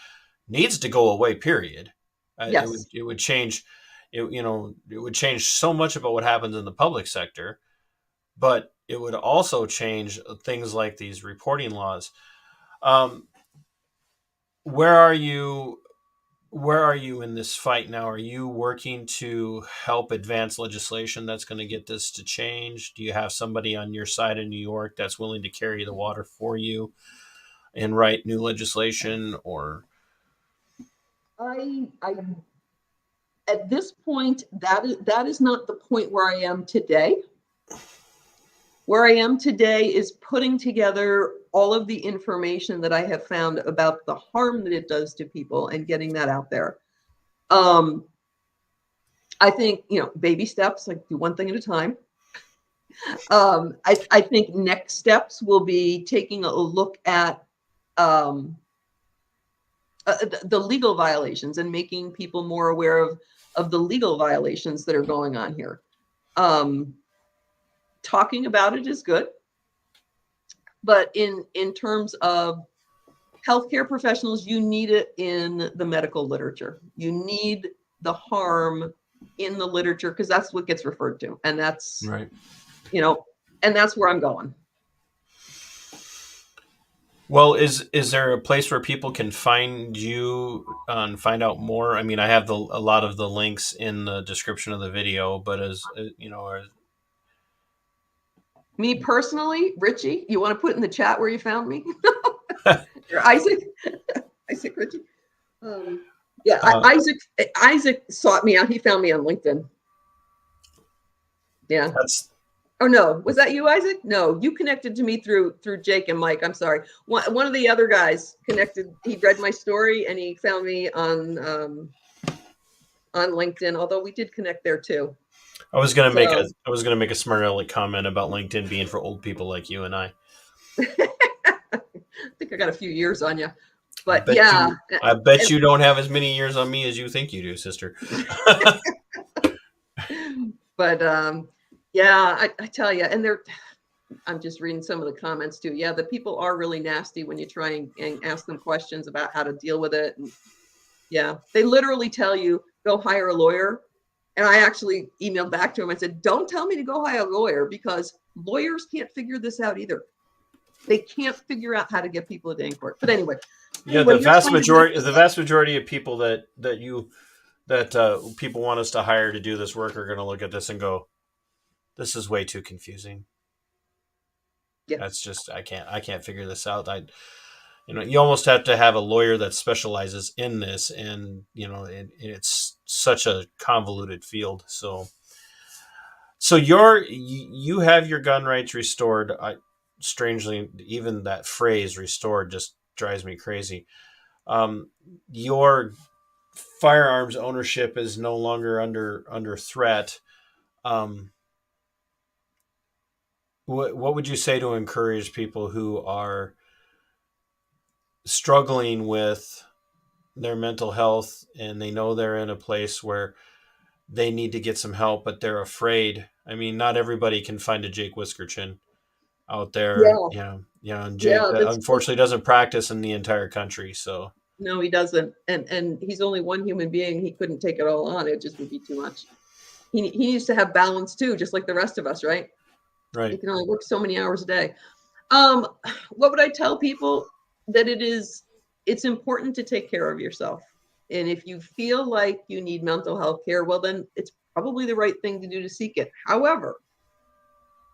needs to go away. Period. Yes. It would change. It would change so much about what happens in the public sector, but it would also change things like these reporting laws. Where are you in this fight now? Are you working to help advance legislation that's going to get this to change? Do you have somebody on your side in New York that's willing to carry the water for you and write new legislation? Or I at this point, that is not the point where I am today. Where I am today is putting together all of the information that I have found about the harm that it does to people and getting that out there. I think, baby steps, like do one thing at a time. I think next steps will be taking a look at the legal violations and making people more aware of the legal violations that are going on here. Talking about it is good, but in terms of healthcare professionals, you need it in the medical literature. You need the harm in the literature because that's what gets referred to, and that's right. And that's where I'm going. Well, is there a place where people can find you and find out more? I mean, I have a lot of the links in the description of the video, but Me personally, Richie, you want to put in the chat where you found me? Or Isaac, Isaac Richie. Yeah, Uh, Isaac sought me out. He found me on LinkedIn. Yeah. that's Oh no, was that you, Isaac? No, you connected to me through Jake and Mike. I'm sorry. One of the other guys connected. He read my story and he found me on LinkedIn. Although we did connect there too. I was gonna make So a smart aleck comment about LinkedIn being for old people like you and I. I think I got a few years on you, I but bet yeah, you. I bet and, you don't have as many years on me as you think you do, sister. but yeah, I tell you, and I'm just reading some of the comments too. Yeah, the people are really nasty when you try and ask them questions about how to deal with it. And yeah, they literally tell you go hire a lawyer. And I actually emailed back to him. I said, don't tell me to go hire a lawyer because lawyers can't figure this out either. They can't figure out how to get people a day in court. But anyway, Yeah, the vast majority of people that people want us to hire to do this work are going to look at this and go, "This is way too confusing." yeah, That's just I can't figure this out. You almost have to have a lawyer that specializes in this, and it's such a convoluted field. So you have your gun rights restored. Strangely, even that phrase "restored" just drives me crazy. Your firearms ownership is no longer under threat. Um, what would you say to encourage people who are struggling with their mental health and they know they're in a place where they need to get some help, but they're afraid? I mean, not everybody can find a Jake Whiskerchin out there, yeah, and Jake yeah. unfortunately doesn't practice in the entire country. So No, he doesn't. And he's only one human being. He couldn't take it all on. It just would be too much. He needs to have balance too, just like the rest of us, right? He right, can only work so many hours a day. Um, what would I tell people? That it's important to take care of yourself. And if you feel like you need mental health care, well, then it's probably the right thing to do to seek it. However,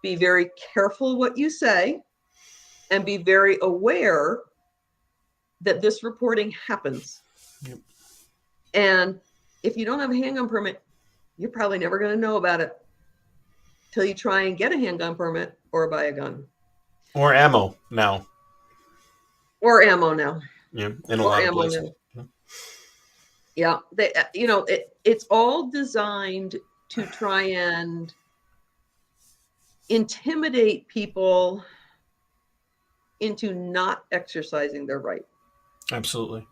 be very careful what you say and be very aware that this reporting happens. Yep. And if you don't have a handgun permit, you're probably never going to know about it till you try and get a handgun permit or buy a gun or ammo now. or ammo now. Yeah, in a Or lot of ammo places. now. Yeah, it's all designed to try and intimidate people into not exercising their right. Absolutely.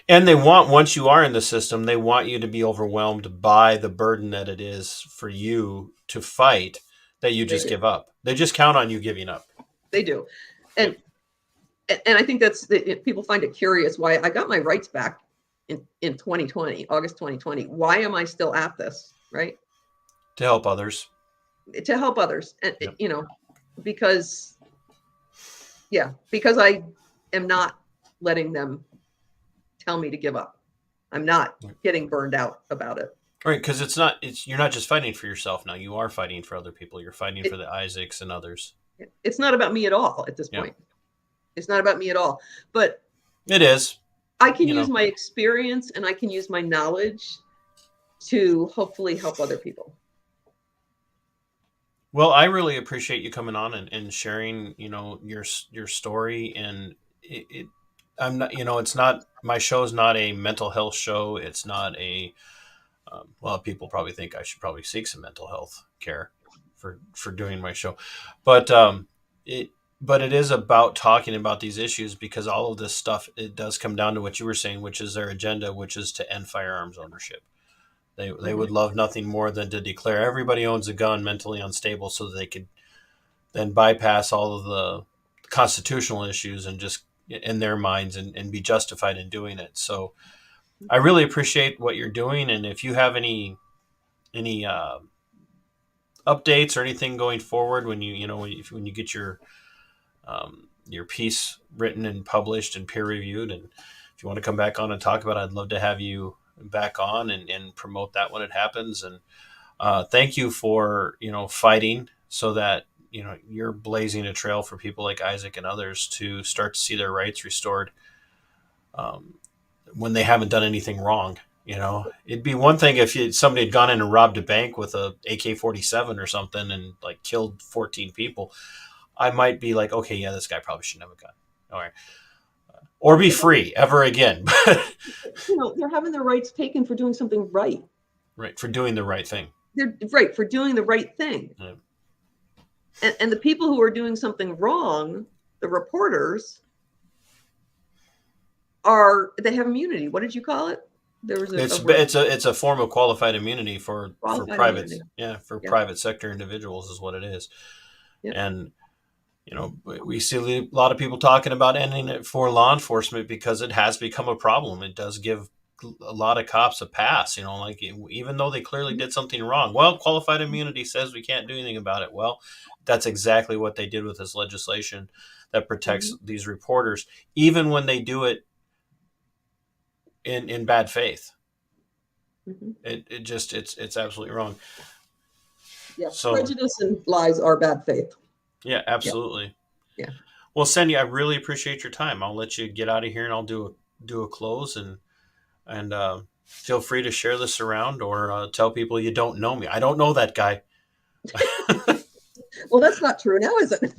And once you are in the system, they want you to be overwhelmed by the burden that it is for you to fight, that you just give up. They just count on you giving up. They do. And Yep. and I think people find it curious why I got my rights back in 2020, August 2020. Why am I still at this, right? To help others. To help others. And Yep. because I am not letting them tell me to give up. I'm not getting burned out about it. Right, because you're not just fighting for yourself now. You are fighting for other people. You're fighting for the Isaacs and others. It's not about me at all at this point. It's not about me at all. But it is. I can use my experience and I can use my knowledge to hopefully help other people. Well, I really appreciate you coming on and sharing, your story. And I'm not, it's not, my show is not a mental health show. It's not people probably think I should probably seek some mental health care for doing my show, but it is about talking about these issues, because all of this stuff, it does come down to what you were saying, which is their agenda, which is to end firearms ownership. They would love nothing more than to declare everybody owns a gun mentally unstable, so that they could then bypass all of the constitutional issues and just in their minds and be justified in doing it. So I really appreciate what you're doing. And if you have any updates or anything going forward when you get your piece written and published and peer reviewed, and if you want to come back on and talk about it, I'd love to have you back on and promote that when it happens. And thank you for fighting so that you're blazing a trail for people like Isaac and others to start to see their rights restored. when they haven't done anything wrong. It'd be one thing if somebody had gone in and robbed a bank with a AK-47 or something and like killed 14 people. I might be like, okay, yeah, this guy probably shouldn't have a gun. All right. Or be free ever again. They're having their rights taken for doing something right. Right. For doing the right thing. They're right for doing the right thing. Yeah. And the people who are doing something wrong, the reporters, they have immunity. What did you call it? There was it's a form of qualified immunity for private immunity. Private sector individuals is what it is. Yeah. And we see a lot of people talking about ending it for law enforcement because it has become a problem. It does give a lot of cops a pass, like even though they clearly did something wrong. Well, qualified immunity says we can't do anything about it. Well, that's exactly what they did with this legislation that protects these reporters, even when they do it in bad faith. It's absolutely wrong. Yeah. So prejudice and lies are bad faith. Yeah, absolutely. Yeah. Well, Sandy, I really appreciate your time. I'll let you get out of here, and I'll do a close, and feel free to share this around or tell people you don't know me. I don't know that guy. Well, that's not true now, is it?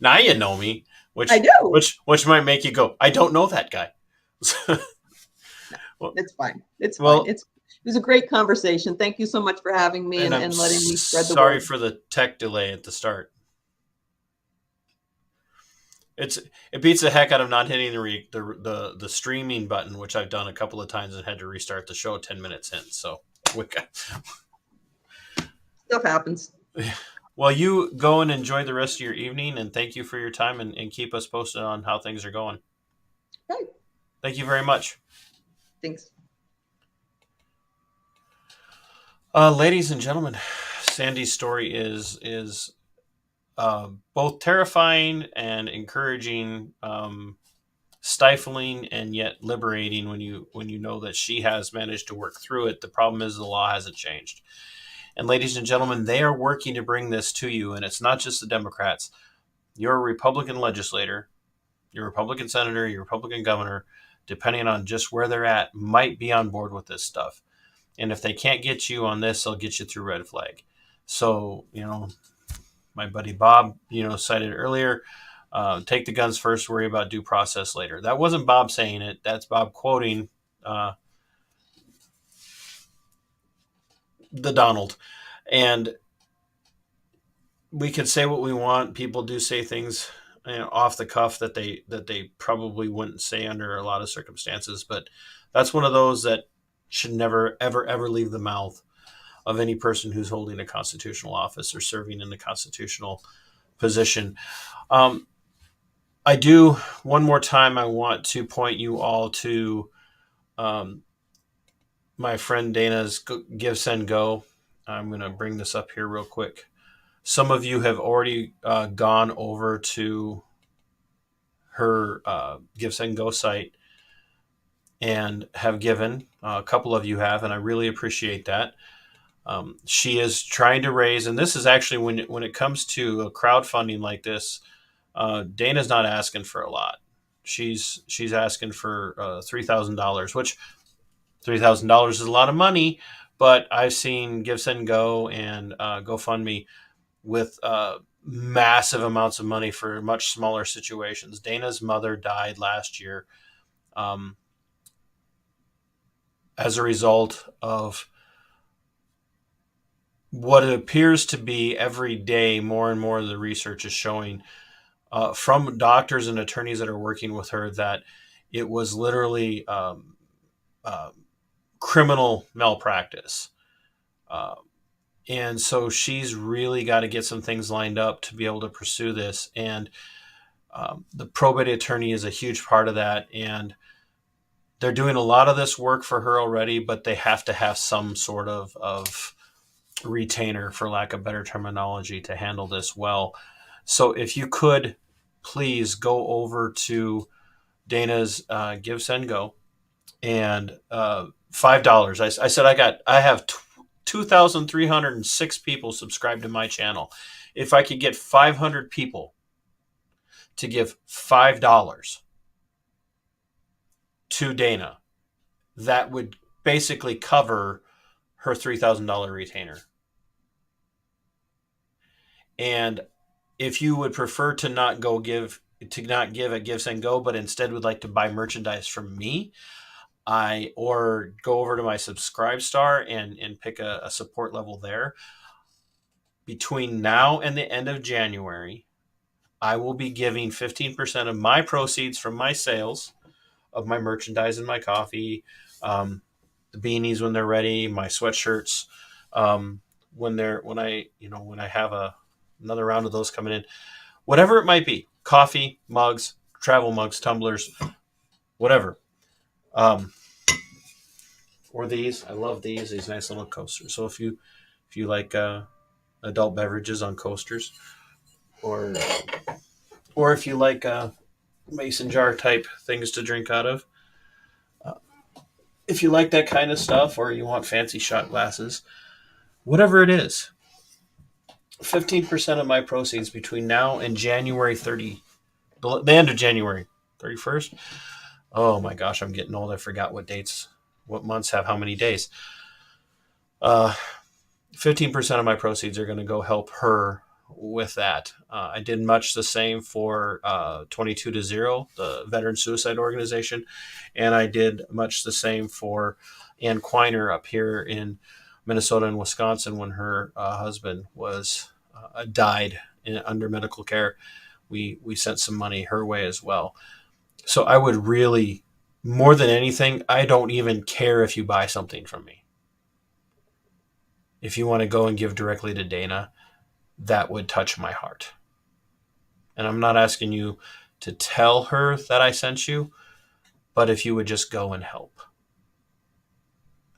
Now you know me, which I do. Which might make you go, I don't know that guy. Well, it's fine. It's fine. It was a great conversation. Thank you so much for having me and letting me spread the word. Sorry for the tech delay at the start. It beats the heck out of not hitting the streaming button, which I've done a couple of times and had to restart the show 10 minutes in. So stuff happens. Well, you go and enjoy the rest of your evening, and thank you for your time, and keep us posted on how things are going. Okay. Thank you very much. Thanks. Ladies and gentlemen, Sandy's story is both terrifying and encouraging, stifling, and yet liberating when you know that she has managed to work through it. The problem is the law hasn't changed. And ladies and gentlemen, they are working to bring this to you, and it's not just the Democrats. You're a Republican legislator, your Republican senator, your Republican governor, depending on just where they're at, might be on board with this stuff. And if they can't get you on this, they'll get you through red flag. So, my buddy Bob, cited earlier, take the guns first, worry about due process later. That wasn't Bob saying it. That's Bob quoting the Donald. And we can say what we want. People do say things off the cuff that they probably wouldn't say under a lot of circumstances. But that's one of those that should never, ever, ever leave the mouth of any person who's holding a constitutional office or serving in the constitutional position. I do, one more time, I want to point you all to my friend Dana's Give, Send, Go. I'm going to bring this up here real quick. Some of you have already gone over to her Give, Send, Go site and have given. A couple of you have, and I really appreciate that. She is trying to raise, and this is actually when it comes to a crowdfunding like this, Dana's not asking for a lot. She's asking for $3,000, which $3,000 is a lot of money, but I've seen Give, Send, Go and GoFundMe with massive amounts of money for much smaller situations. Dana's mother died last year as a result of what it appears to be every day, more and more of the research is showing from doctors and attorneys that are working with her that it was literally criminal malpractice. And so she's really got to get some things lined up to be able to pursue this. And the probate attorney is a huge part of that. And they're doing a lot of this work for her already, but they have to have some sort of retainer, for lack of better terminology, to handle this well. So if you could please go over to Dana's Give, Send, Go and $5. I said I have 2,306 people subscribed to my channel. If I could get 500 people to give $5 to Dana, that would basically cover her $3,000 retainer. And if you would prefer to not give at Give Send Go, but instead would like to buy merchandise from me, or go over to my Subscribe Star and pick a support level there. Between now and the end of January, I will be giving 15% of my proceeds from my sales of my merchandise and my coffee, the beanies when they're ready, my sweatshirts, when I have another round of those coming in, whatever it might be, coffee, mugs, travel mugs, tumblers, whatever. Or these, I love these nice little coasters. So if you like adult beverages on coasters, or if you like mason jar type things to drink out of, if you like that kind of stuff, or you want fancy shot glasses, whatever it is, 15% of my proceeds between now and January 30, the end of January 31st. Oh my gosh, I'm getting old. I forgot what months have how many days. 15% of my proceeds are going to go help her with that. I did much the same for 22-0, the veteran suicide organization, and I did much the same for Ann Quiner up here in Minnesota and Wisconsin when her husband was died under medical care. We sent some money her way as well. So I would really, more than anything, I don't even care if you buy something from me. If you want to go and give directly to Dana, that would touch my heart. And I'm not asking you to tell her that I sent you, but if you would just go and help.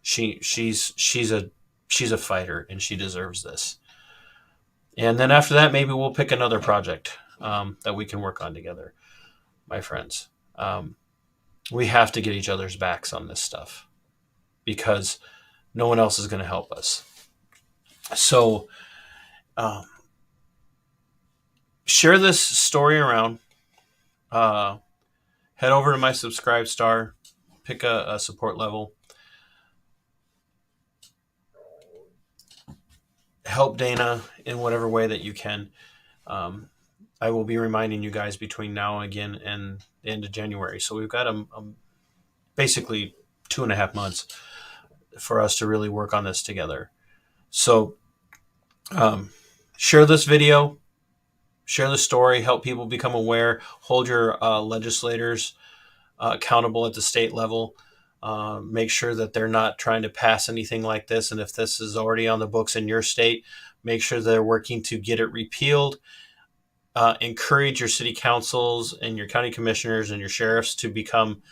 She's a fighter, and she deserves this. And then after that, maybe we'll pick another project that we can work on together, my friends. We have to get each other's backs on this stuff because no one else is going to help us. So share this story around. Head over to my Subscribe Star, pick a support level. Help Dana in whatever way that you can. I will be reminding you guys between now and the end of January. So we've got basically 2.5 months for us to really work on this together. So share this video, share the story, help people become aware, hold your legislators accountable at the state level. Make sure that they're not trying to pass anything like this. And if this is already on the books in your state, make sure they're working to get it repealed. Encourage your city councils and your county commissioners and your sheriffs to become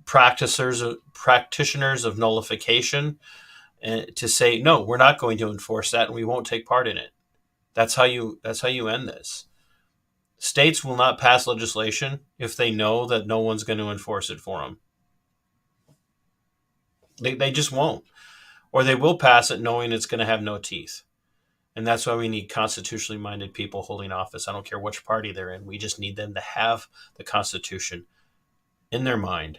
practitioners of nullification, and to say, no, we're not going to enforce that and we won't take part in it. That's how you end this. States will not pass legislation if they know that no one's going to enforce it for them. They just won't. Or they will pass it knowing it's going to have no teeth. And that's why we need constitutionally minded people holding office. I don't care which party they're in. We just need them to have the Constitution in their mind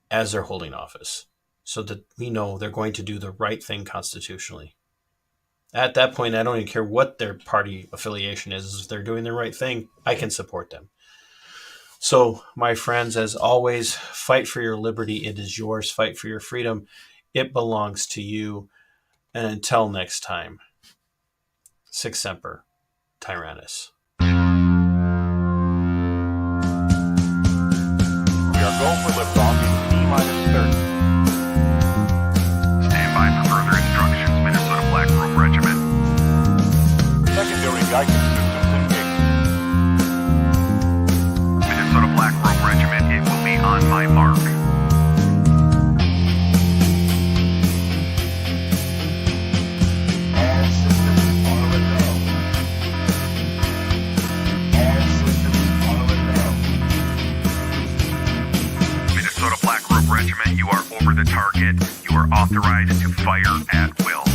as they're holding office, so that we know they're going to do the right thing constitutionally. At that point, I don't even care what their party affiliation is. If they're doing the right thing, I can support them. So, my friends, as always, fight for your liberty. It is yours. Fight for your freedom. It belongs to you. And until next time, Sic Semper Tyrannis. We are go for liftoff in T-minus 30. Stand by for further instructions, Minnesota Black Robe Regiment. Secondary guidance systems engaged. Minnesota Black Robe Regiment, it will be on my mark. All systems are a go. All systems are a go. Minnesota Black Robe Regiment, you are over the target. You are authorized to fire at will.